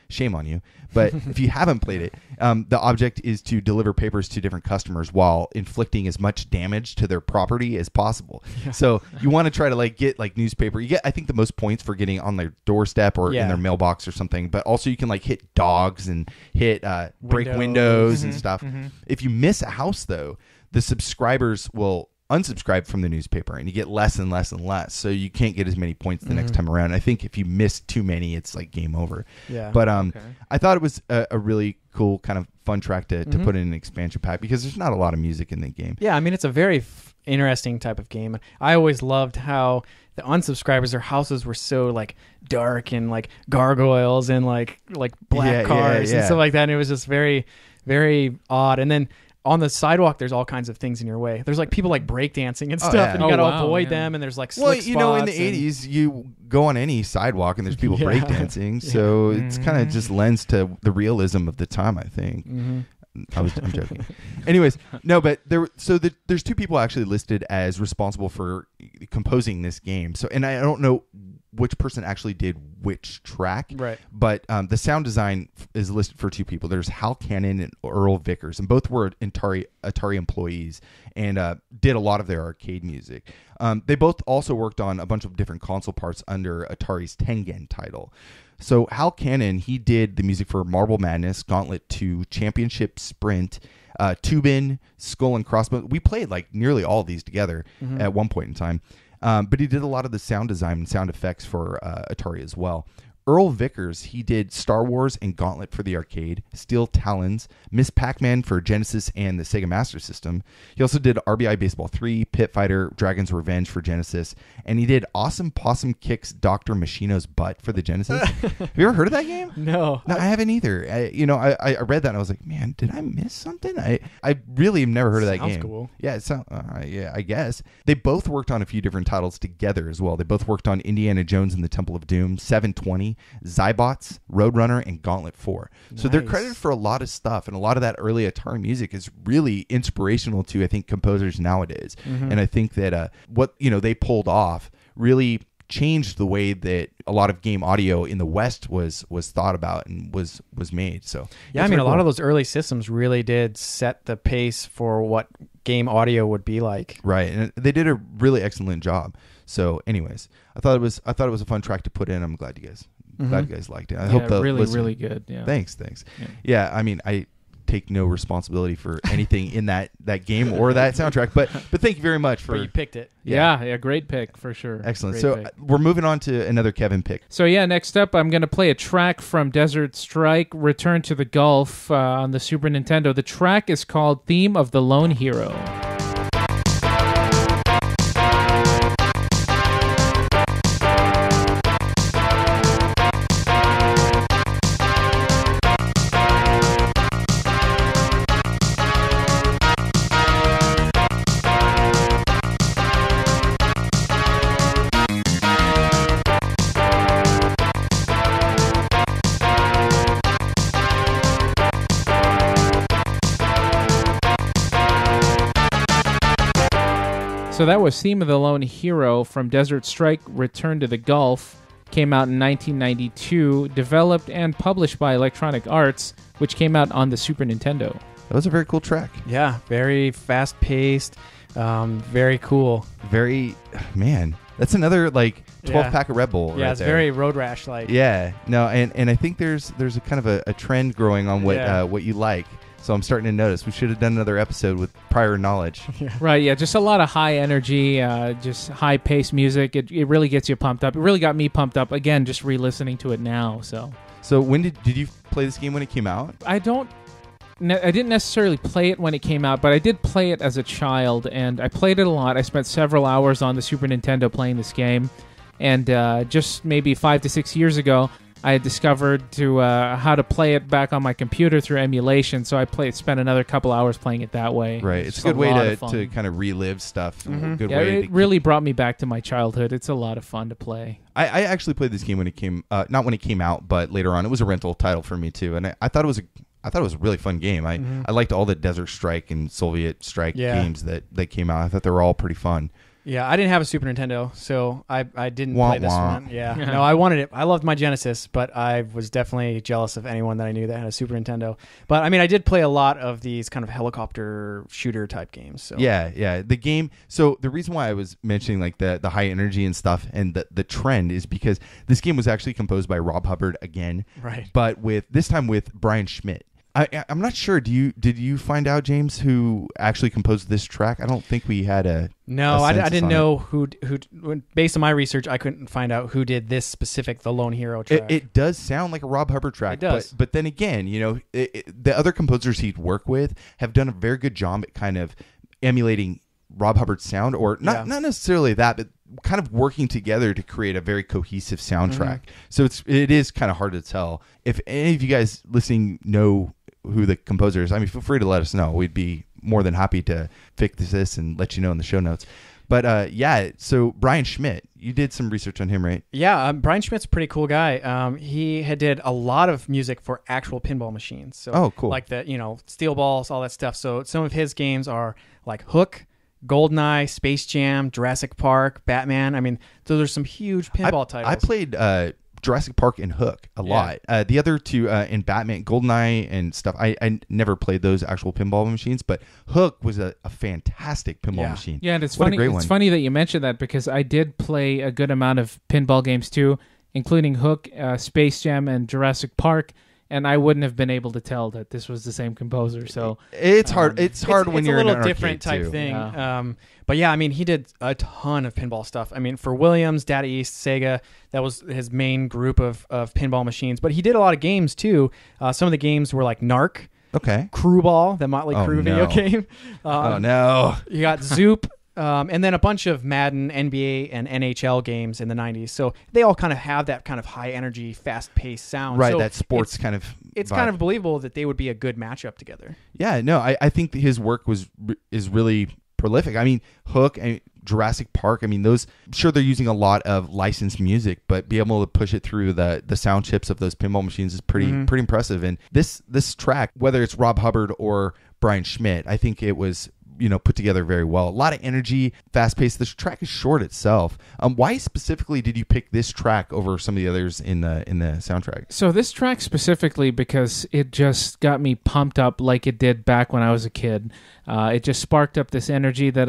shame on you. But if you haven't played it, the object is to deliver papers to different customers while inflicting as much damage to their property as possible. Yeah. So you want to try to like get like newspaper. You get, I think, the most points for getting on their doorstep or in their mailbox or something. But also you can like hit dogs and hit break windows and stuff. If you miss a house, though, the subscribers will unsubscribe from the newspaper, and you get less and less and less, so you can't get as many points the next time around. I think if you miss too many, it's like game over. But I thought it was a really cool kind of fun track to put in an expansion pack because there's not a lot of music in the game. Yeah, I mean, it's a very interesting type of game. I always loved how the unsubscribers, their houses were so like dark and like gargoyles and like black cars and stuff like that, and it was just very, very odd. And then on the sidewalk, there's all kinds of things in your way. There's like people like breakdancing and stuff, and you got to avoid them. And there's like slick spots. In the 80s, you go on any sidewalk and there's people breakdancing, so it's kind of just lends to the realism of the time, I think. I'm joking. Anyways, no, but there's two people actually listed as responsible for composing this game. So, and I don't know which person actually did which track, right? But the sound design is listed for two people. There's Hal Cannon and Earl Vickers, and both were Atari employees and did a lot of their arcade music. They both also worked on a bunch of different console parts under Atari's Tengen title. So Hal Cannon, he did the music for Marble Madness, Gauntlet 2, Championship Sprint, Tubin, Skull and Crossbones. We played like nearly all of these together at one point in time. But he did a lot of the sound design and sound effects for Atari as well. Earl Vickers, he did Star Wars and Gauntlet for the arcade, Steel Talons, Miss Pac-Man for Genesis and the Sega Master System. He also did RBI Baseball 3, Pit Fighter, Dragon's Revenge for Genesis, and he did Awesome Possum Kicks Dr. Machino's Butt for the Genesis. Have you ever heard of that game? No. No, I haven't either. I read that and I was like, man, did I miss something? I really have never heard of that game. Sounds cool. Yeah, yeah, I guess. They both worked on a few different titles together as well. They both worked on Indiana Jones and the Temple of Doom, 720, Zybots, Roadrunner, and Gauntlet 4. So they're credited for a lot of stuff, and a lot of that early Atari music is really inspirational to, I think, composers nowadays. And I think that what they pulled off really changed the way that a lot of game audio in the West was thought about and was made. So yeah, I mean, a lot of those early systems really did set the pace for what game audio would be like. Right, and they did a really excellent job. So, anyways, I thought it was a fun track to put in. I'm glad you guys liked it. I hope the really good. Yeah. Thanks. Yeah, I mean, I take no responsibility for anything in that game or that soundtrack, but thank you very much for you picked it. Yeah, great pick for sure. Excellent. Great So pick. we're moving on to another Kevin pick. So yeah, next up I'm going to play a track from Desert Strike, Return to the Gulf on the Super Nintendo. The track is called Theme of the Lone Hero. So that was Theme of the Lone Hero from Desert Strike, Return to the Gulf. Came out in 1992, developed and published by Electronic Arts, which came out on the Super Nintendo. That was a very cool track. Yeah, very fast-paced, very cool. Man, that's another 12-pack of Red Bull. Yeah, right it's there. very Road Rash like. Yeah, no, and I think there's a kind of a trend growing on what you like. So I'm starting to notice we should have done another episode with prior knowledge. Right, yeah, just a lot of high energy, just high-paced music. It really gets you pumped up. It really got me pumped up, again, just re-listening to it now. So when did you play this game when it came out? I didn't necessarily play it when it came out, but I did play it as a child, and I played it a lot. I spent several hours on the Super Nintendo playing this game, and just maybe 5 to 6 years ago, I had discovered how to play it back on my computer through emulation, so I spent another couple hours playing it that way. Right, it's a good way to kind of relive stuff. Good way it really brought me back to my childhood. It's a lot of fun to play. I actually played this game when it came, not when it came out, but later on. It was a rental title for me too, and I thought it was a really fun game. I liked all the Desert Strike and Soviet Strike games that came out. I thought they were all pretty fun. Yeah, I didn't have a Super Nintendo, so I didn't play this one. Yeah, no, I wanted it. I loved my Genesis, but I was definitely jealous of anyone that I knew that had a Super Nintendo. But I mean, I did play a lot of these kind of helicopter shooter type games. So. Yeah. The game. So the reason why I was mentioning the high energy and stuff and the trend is because this game was actually composed by Rob Hubbard again, right? But this time with Brian Schmidt. I'm not sure. Did you find out, James, who actually composed this track? I don't think we had a. No, I didn't know who. Based on my research, I couldn't find out who did this specific "The Lone Hero" track. It does sound like a Rob Hubbard track. It does, but then again, the other composers he'd work with have done a very good job at kind of emulating Rob Hubbard's sound, or not necessarily that, but kind of working together to create a very cohesive soundtrack. So it is kind of hard to tell. If any of you guys listening know who the composer is, I mean, feel free to let us know. We'd be more than happy to fix this and let you know in the show notes. But so Brian Schmidt, you did some research on him, right? Yeah, Brian Schmidt's a pretty cool guy. He did a lot of music for actual pinball machines. So, cool. Like the steel balls, all that stuff. So some of his games are like Hook, GoldenEye, Space Jam, Jurassic Park, Batman. I mean, those are some huge pinball titles. I played Jurassic Park and Hook a lot. The other two in Batman, GoldenEye and stuff, I never played those actual pinball machines, but Hook was a fantastic pinball machine. Yeah, and it's funny. It's funny that you mentioned that because I did play a good amount of pinball games too, including Hook, Space Jam, and Jurassic Park. and I wouldn't have been able to tell that this was the same composer. So it's hard. It's hard when you're a in little an different arcade type too. thing. Yeah. But yeah, I mean, he did a ton of pinball stuff. I mean, for Williams, Data East, Sega, that was his main group of pinball machines. But he did a lot of games too. Some of the games were like Narc, Okay. Crew Ball, the Motley Oh, Crue video no. game. Oh no. You got Zoop, and then a bunch of Madden, NBA, and NHL games in the 90s. So they all kind of have that kind of high energy, fast paced sound. Right. So That sports kind of. it's vibe. kind of believable that they would be a good matchup together. Yeah. No. I think that his work is really prolific. I mean, Hook and Jurassic Park. I mean, those. I'm sure they're using a lot of licensed music, but be able to push it through the sound chips of those pinball machines is pretty impressive. And this track, whether it's Rob Hubbard or Brian Schmidt, I think it was put together very well. A lot of energy, fast paced. This track is short itself. Why specifically did you pick this track over some of the others in the soundtrack? So this track specifically because it just got me pumped up like it did back when I was a kid. It just sparked up this energy that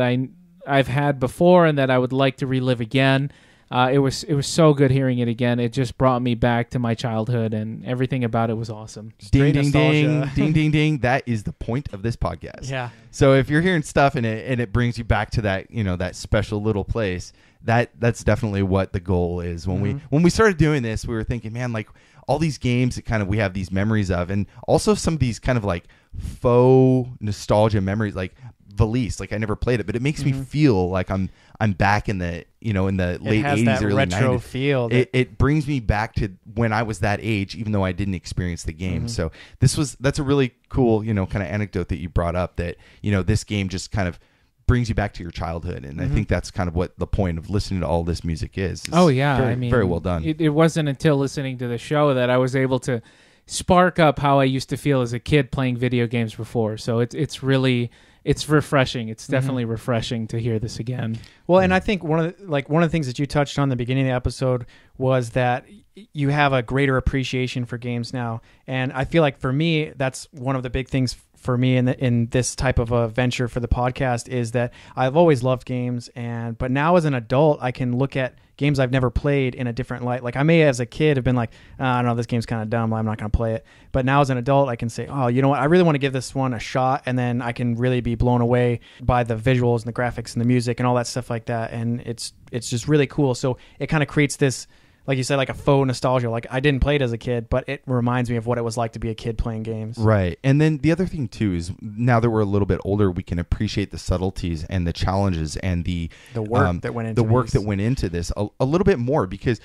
I've had before and that I would like to relive again. It was so good hearing it again. It just brought me back to my childhood, and everything about it was awesome. Ding, ding, nostalgia. ding, ding, ding, ding. That is the point of this podcast. Yeah. So if you're hearing stuff and it brings you back to that, that special little place, that's definitely what the goal is. When we started doing this, we were thinking, man, like all these games that kind of we have these memories of, and also some of these kind of like faux nostalgia memories, like Valis. Like I never played it, but it makes me feel like I'm back in the in the late 80s, early retro 90s. feel. It brings me back to when I was that age, even though I didn't experience the game. So that's a really cool kind of anecdote that you brought up, that this game just kind of brings you back to your childhood, and I think that's kind of what the point of listening to all this music is. Oh yeah, very, I mean, very well done. It wasn't until listening to the show that I was able to spark up how I used to feel as a kid playing video games before. So it's really. It's refreshing. It's definitely refreshing to hear this again. Well, and I think one of the things that you touched on in the beginning of the episode was that you have a greater appreciation for games now, and I feel like for me, that's one of the big things for me in this type of a venture for the podcast is that I've always loved games, but now as an adult, I can look at games I've never played in a different light. Like I may as a kid have been like, I don't know, this game's kind of dumb, I'm not going to play it. But now as an adult, I can say, oh, you know what, I really want to give this one a shot, and then I can really be blown away by the visuals and the graphics and the music and all that stuff like that. And it's just really cool. So it kind of creates this, like you said, like a faux nostalgia. Like I didn't play it as a kid, but it reminds me of what it was like to be a kid playing games. Right. And then the other thing too is now that we're a little bit older, we can appreciate the subtleties and the challenges and the work that went into this a little bit more, because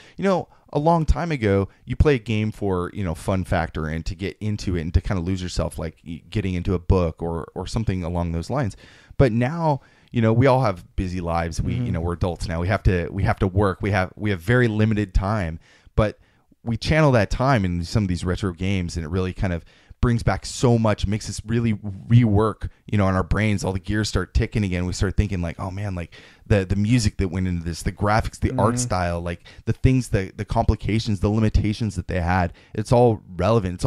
a long time ago you play a game for fun factor and to get into it and to kind of lose yourself, like getting into a book or something along those lines. But now we all have busy lives. We're adults now. We have to work. We have very limited time, but we channel that time in some of these retro games, and it really kind of brings back so much, makes us really rework, on our brains. All the gears start ticking again. We start thinking like, oh man, like the music that went into this, the graphics, the art style, like the things, the complications, the limitations that they had. It's all relevant.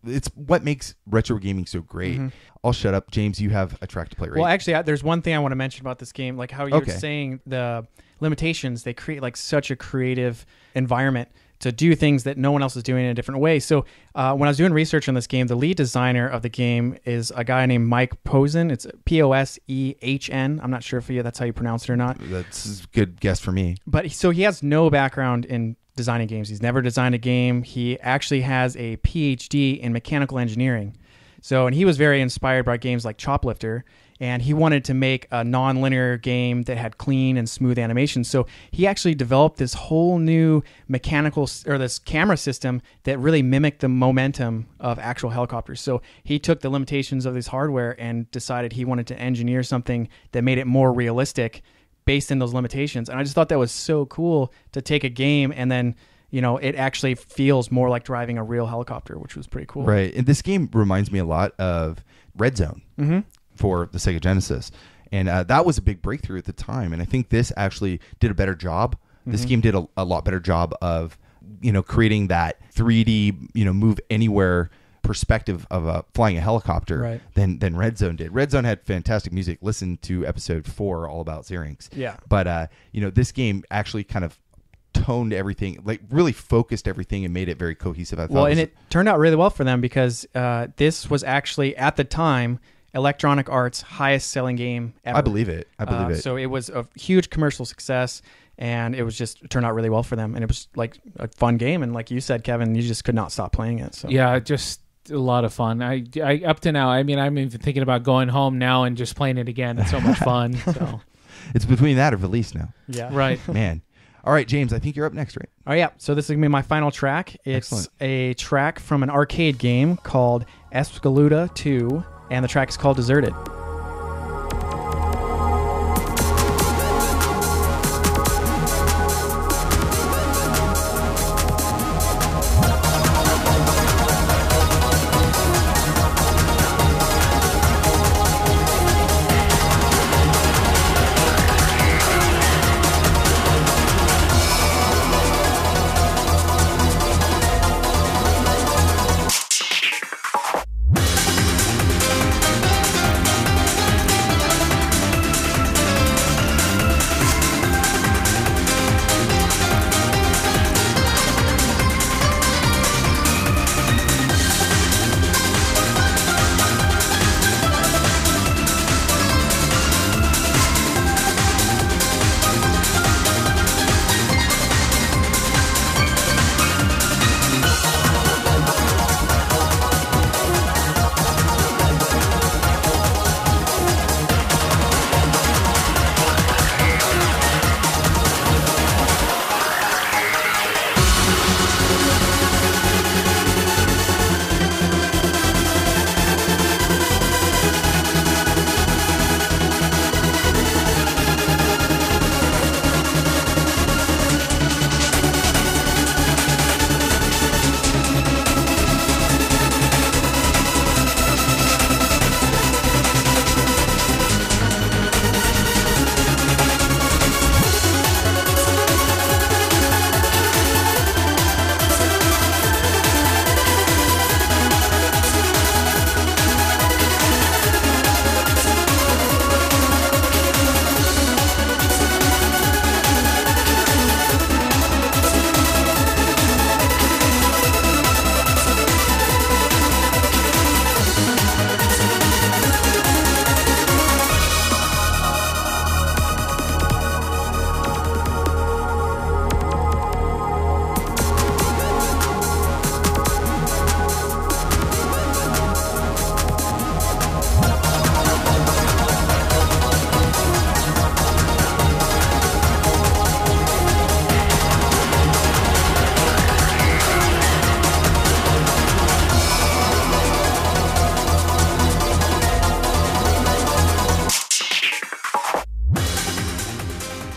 It's what makes retro gaming so great. I'll shut up. James, you have a track to play, right? Well, actually, there's one thing I want to mention about this game, like how you're saying the limitations, they create like such a creative environment to do things that no one else is doing in a different way. So when I was doing research on this game, the lead designer of the game is a guy named Mike Posen. It's Posehn. I'm not sure if that's how you pronounce it or not. That's a good guess for me. But so he has no background in designing games. He's never designed a game. He actually has a PhD in mechanical engineering. And he was very inspired by games like Choplifter, and he wanted to make a non-linear game that had clean and smooth animation. So he actually developed this whole new this camera system that really mimicked the momentum of actual helicopters. So he took the limitations of this hardware and decided he wanted to engineer something that made it more realistic based in those limitations. And I just thought that was so cool to take a game and then it actually feels more like driving a real helicopter, which was pretty cool. Right. And this game reminds me a lot of Red Zone for the Sega Genesis. And that was a big breakthrough at the time. And I think this actually did a better job. This game did a lot better job of, creating that 3D, move anywhere perspective of flying a helicopter than Red Zone did. Red Zone had fantastic music. Listen to episode 4 all about Xerinx. Yeah. But, this game actually kind of toned everything, like really focused everything and made it very cohesive. I thought Well, and it turned out really well for them because this was actually, at the time, Electronic Arts' highest selling game ever. I believe it. So it was a huge commercial success, and it turned out really well for them. And it was like a fun game. And like you said, Kevin, you just could not stop playing it. So yeah, just a lot of fun. I up to now, I mean, I'm even thinking about going home now and just playing it again. It's so much fun. So it's between that or Valis now. yeah, right, man. All right, James, I think you're up next, right? Oh yeah. So this is gonna be my final track. It's Excellent. a track from an arcade game called Espgaluda 2, and the track is called Deserted.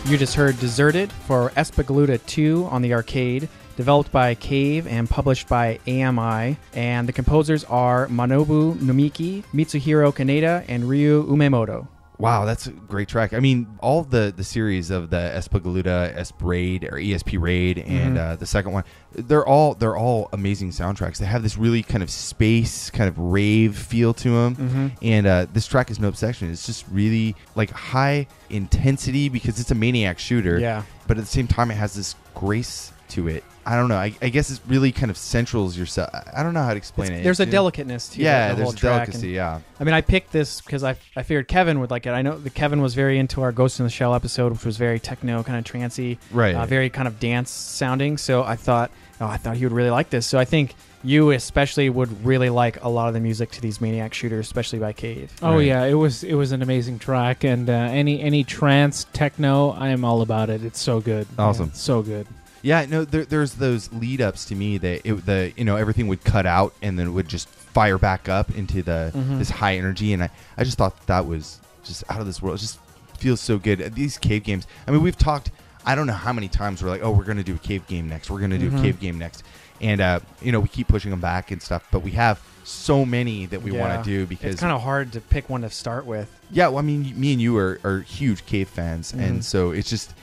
You just heard Deserted for Espgaluda 2 on the arcade, developed by Cave and published by AMI, and the composers are Manabu Namiki, Mitsuhiro Kaneda, and Ryu Umemoto. Wow, that's a great track. I mean, all the series of the Espgaluda, Raid or ESP Raid, and the second one, they're all amazing soundtracks. They have this really kind of space, kind of rave feel to them, and this track is no exception. It's just really like high intensity because it's a maniac shooter. Yeah, but at the same time, it has this grace to it. I don't know. I guess it's really kind of centrals yourself. I don't know how to explain it. There's a delicateness to the whole there's a track. delicacy, yeah. I mean, I picked this because I figured Kevin would like it. I know that Kevin was very into our Ghost in the Shell episode, which was very techno, kind of trancey, right? Very kind of dance sounding. So I thought he would really like this. So I think you especially would really like a lot of the music to these maniac shooters, especially by Cave. Oh yeah, it was an amazing track, and any trance techno, I am all about it. It's so good. Awesome, so good. Yeah, no, there's those lead ups to me that everything would cut out and then it would just fire back up into this high energy, and I just thought that was just out of this world. It just feels so good. These Cave games. I mean, we've talked. I don't know how many times we're like, oh, we're going to do a Cave game next. We're going to do a Cave game next, and we keep pushing them back and stuff. But we have so many that we want to do because it's kind of hard to pick one to start with. Yeah, well, I mean, me and you are huge Cave fans, and so it's just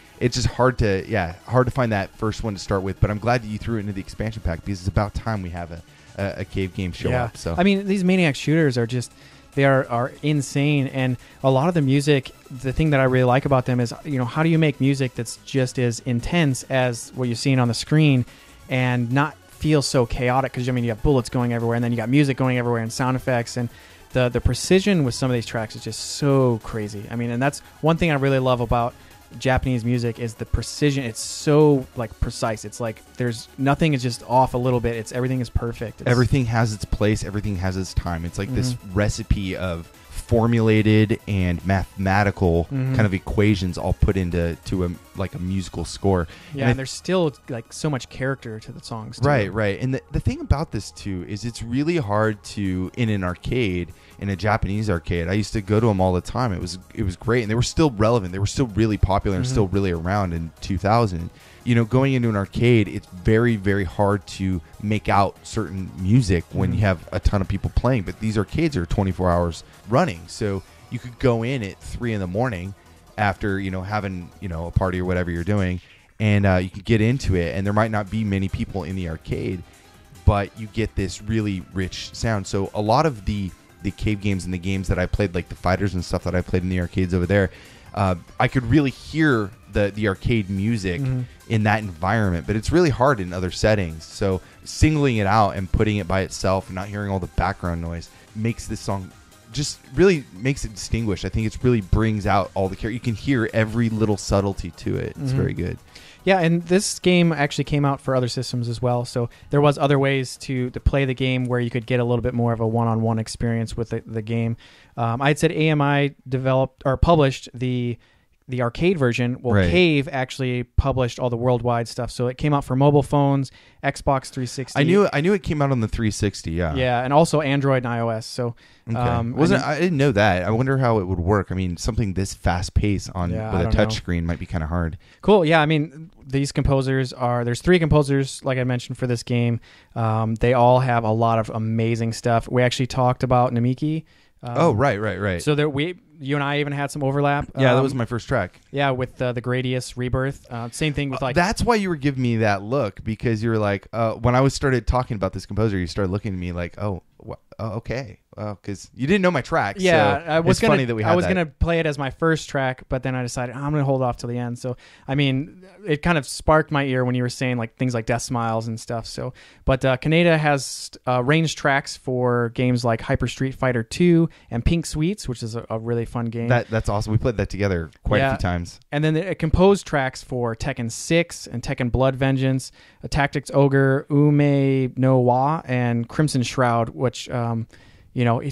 hard to find that first one to start with. But I'm glad that you threw it into the expansion pack because it's about time we have a Cave game show up. So I mean, these maniac shooters are just They are insane, and a lot of the music, the thing that I really like about them is, how do you make music that's just as intense as what you're seeing on the screen and not feel so chaotic? Because, you have bullets going everywhere, and then you got music going everywhere and sound effects, and the precision with some of these tracks is just so crazy. And that's one thing I really love about Japanese music is the precision. It's so precise. It's like there's nothing is just off a little bit. Everything is perfect. Everything has its place. Everything has its time. It's like this recipe of formulated and mathematical kind of equations all put into a musical score. Yeah, and there's still so much character to the songs too. Right. And the thing about this too is it's really hard to, in an arcade, in a Japanese arcade, I used to go to them all the time. It was great, and they were still relevant. They were still really popular and still really around in 2000. Going into an arcade, it's very, very hard to make out certain music when you have a ton of people playing. But these arcades are 24 hours running, so you could go in at 3 a.m. after having a party or whatever you're doing, and you could get into it. And there might not be many people in the arcade, but you get this really rich sound. So a lot of the cave games and the games that I played, like the fighters and stuff that I played in the arcades over there, I could really hear the arcade music in that environment, but it's really hard in other settings. So singling it out and putting it by itself and not hearing all the background noise makes this song just really makes it distinguished. I think it really brings out all the character. You can hear every little subtlety to it. It's very good. Yeah, and this game actually came out for other systems as well. So there was other ways to play the game where you could get a little bit more of a one-on-one experience with the game. I'd said AMI developed or published the arcade version. Well, Right. Cave actually published all the worldwide stuff. So it came out for mobile phones, Xbox 360. I knew it came out on the 360. Yeah. Yeah, and also Android and iOS. So Okay. I I didn't know that. I wonder how it would work. Something this fast paced with a touch screen might be kind of hard. Cool. Yeah, these composers there's 3 composers, like I mentioned, for this game. They all have a lot of amazing stuff. We actually talked about Namiki. Right. So you and I even had some overlap. Yeah, that was my first track. Yeah, with the Gradius ReBirth. Same thing with That's why you were giving me that look, because you were like, when I started talking about this composer, you started looking at me like, okay. Because you didn't know my tracks. Yeah, so it's funny that we had I was going to play it as my first track, but then I decided I'm going to hold off till the end. So, it kind of sparked my ear when you were saying things like Death Smiles and stuff. So, but Kaneda has arranged tracks for games like Hyper Street Fighter 2 and Pink Sweets, which is a really fun game. That's awesome. We played that together quite a few times. And then it composed tracks for Tekken 6 and Tekken Blood Vengeance, Tactics Ogre, Ume no Wa, and Crimson Shroud, which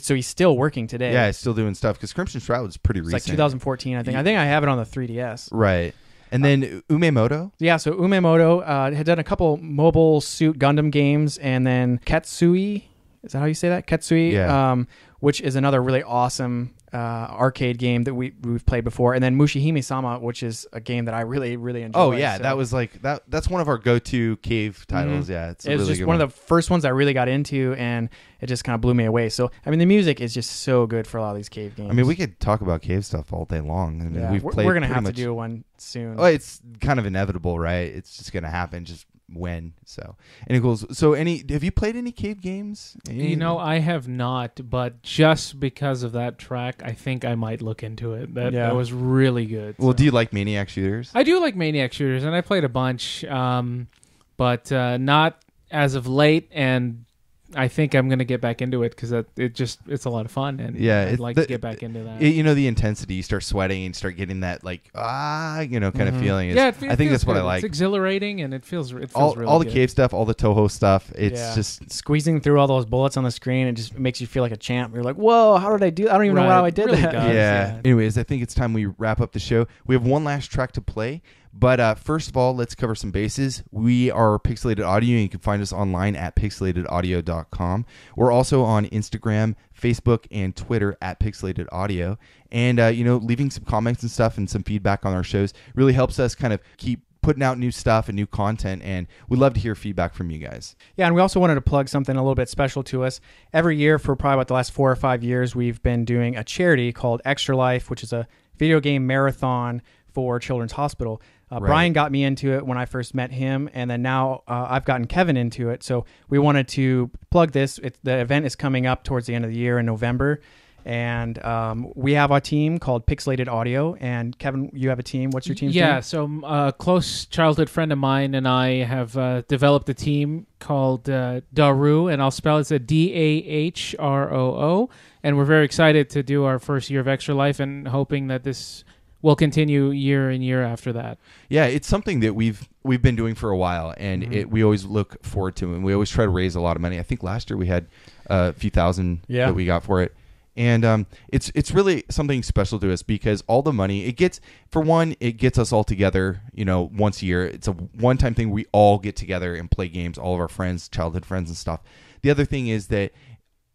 so he's still working today. Yeah, he's still doing stuff because Crimson Shroud was pretty recent. It's 2014, I think. I think I have it on the 3DS. Right. And then Umemoto? Yeah, so Umemoto had done a couple Mobile Suit Gundam games, and then Ketsui, is that how you say that? Ketsui, Yeah. which is another really awesome arcade game that we've played before, and then Mushihime-sama, which is a game that I really, really enjoy. Oh, yeah, that was that's one of our go-to cave titles. Yeah, it was just one of the first ones I really got into, and it just kind of blew me away. So, the music is just so good for a lot of these cave games. We could talk about cave stuff all day long. We're going to have to do one soon. Oh, it's kind of inevitable, right? It's just going to happen. Just when. So, and it goes. So, have you played any cave games? I have not, but just because of that track, I think I might look into it. That was really good. Well, do you like Maniac shooters? I do like Maniac shooters, and I played a bunch, but not as of late. And I think I'm going to get back into it because it's a lot of fun, and I'd like to get back into that. The intensity, you start sweating and start getting that kind of feeling. I think that's what I like. It's exhilarating, and it feels really all the good. cave stuff, all the Toho stuff. It's just squeezing through all those bullets on the screen. It just makes you feel like a champ. You're like, whoa, how did I do? I don't even know how I did really that. Does, yeah. Anyways, I think it's time we wrap up the show. We have one last track to play. But first of all, let's cover some bases. We are Pixelated Audio, and you can find us online at pixelatedaudio.com. We're also on Instagram, Facebook, and Twitter at Pixelated Audio. And, leaving some comments and stuff and some feedback on our shows really helps us kind of keep putting out new stuff and new content, and we'd love to hear feedback from you guys. Yeah, and we also wanted to plug something a little bit special to us. Every year for probably about the last 4 or 5 years, we've been doing a charity called Extra Life, which is a video game marathon for Children's Hospital. Brian got me into it when I first met him, and then now I've gotten Kevin into it. So we wanted to plug this. The event is coming up towards the end of the year in November, And we have a team called Pixelated Audio. And Kevin, you have a team. What's your team's Yeah, name? so a close childhood friend of mine and I have developed a team called Daru, and I'll spell it's a DAHROO. And we're very excited to do our first year of Extra Life and hoping that this will continue year and year after that. Yeah, it's something that we've been doing for a while, and we always look forward to it. And we always try to raise a lot of money. I think last year we had a few thousand that we got for it. And it's really something special to us because all the money it gets us all together, once a year. It's a one-time thing. We all get together and play games, all of our friends, childhood friends and stuff. The other thing is that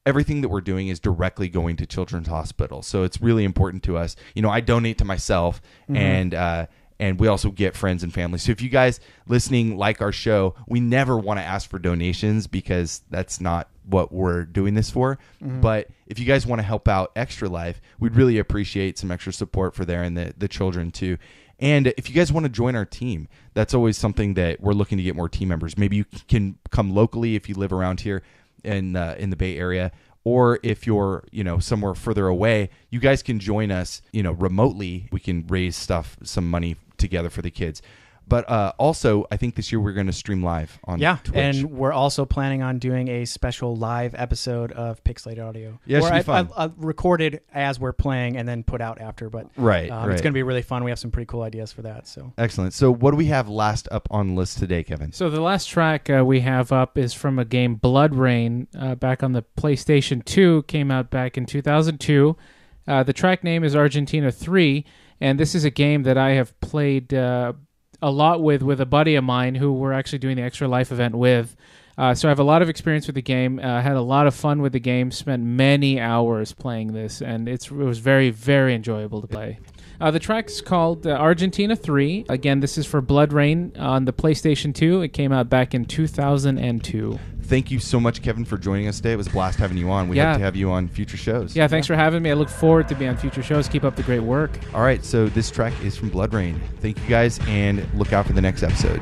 everything that we're doing is directly going to Children's Hospital. So it's really important to us. I donate to myself and we also get friends and family. So if you guys listening like our show, we never want to ask for donations because that's not what we're doing this for. But if you guys want to help out Extra Life, we'd really appreciate some extra support for there and the children too. And if you guys want to join our team, that's always something that we're looking to get more team members. Maybe you can come locally if you live around here in the Bay Area. Or if you're, somewhere further away, you guys can join us, remotely. We can raise some money together for the kids. But also, I think this year we're going to stream live on Twitch. And we're also planning on doing a special live episode of Pixelated Audio. Yeah, it should be fun. I recorded as we're playing and then put out after. But It's going to be really fun. We have some pretty cool ideas for that. So excellent. So what do we have last up on the list today, Kevin? So the last track we have up is from a game, Bloodrayne, back on the PlayStation 2. Came out back in 2002. The track name is Argentina 3. And this is a game that I have played a lot with a buddy of mine who we're actually doing the Extra Life event with. So I have a lot of experience with the game, had a lot of fun with the game, spent many hours playing this, and it was very, very enjoyable to play. The track is called Argentina 3. Again, this is for Bloodrayne on the PlayStation 2. It came out back in 2002. Thank you so much, Kevin, for joining us today. It was a blast having you on. We hope to have you on future shows. Yeah, thanks for having me. I look forward to being on future shows. Keep up the great work. All right, so this track is from Bloodrayne. Thank you guys, and look out for the next episode.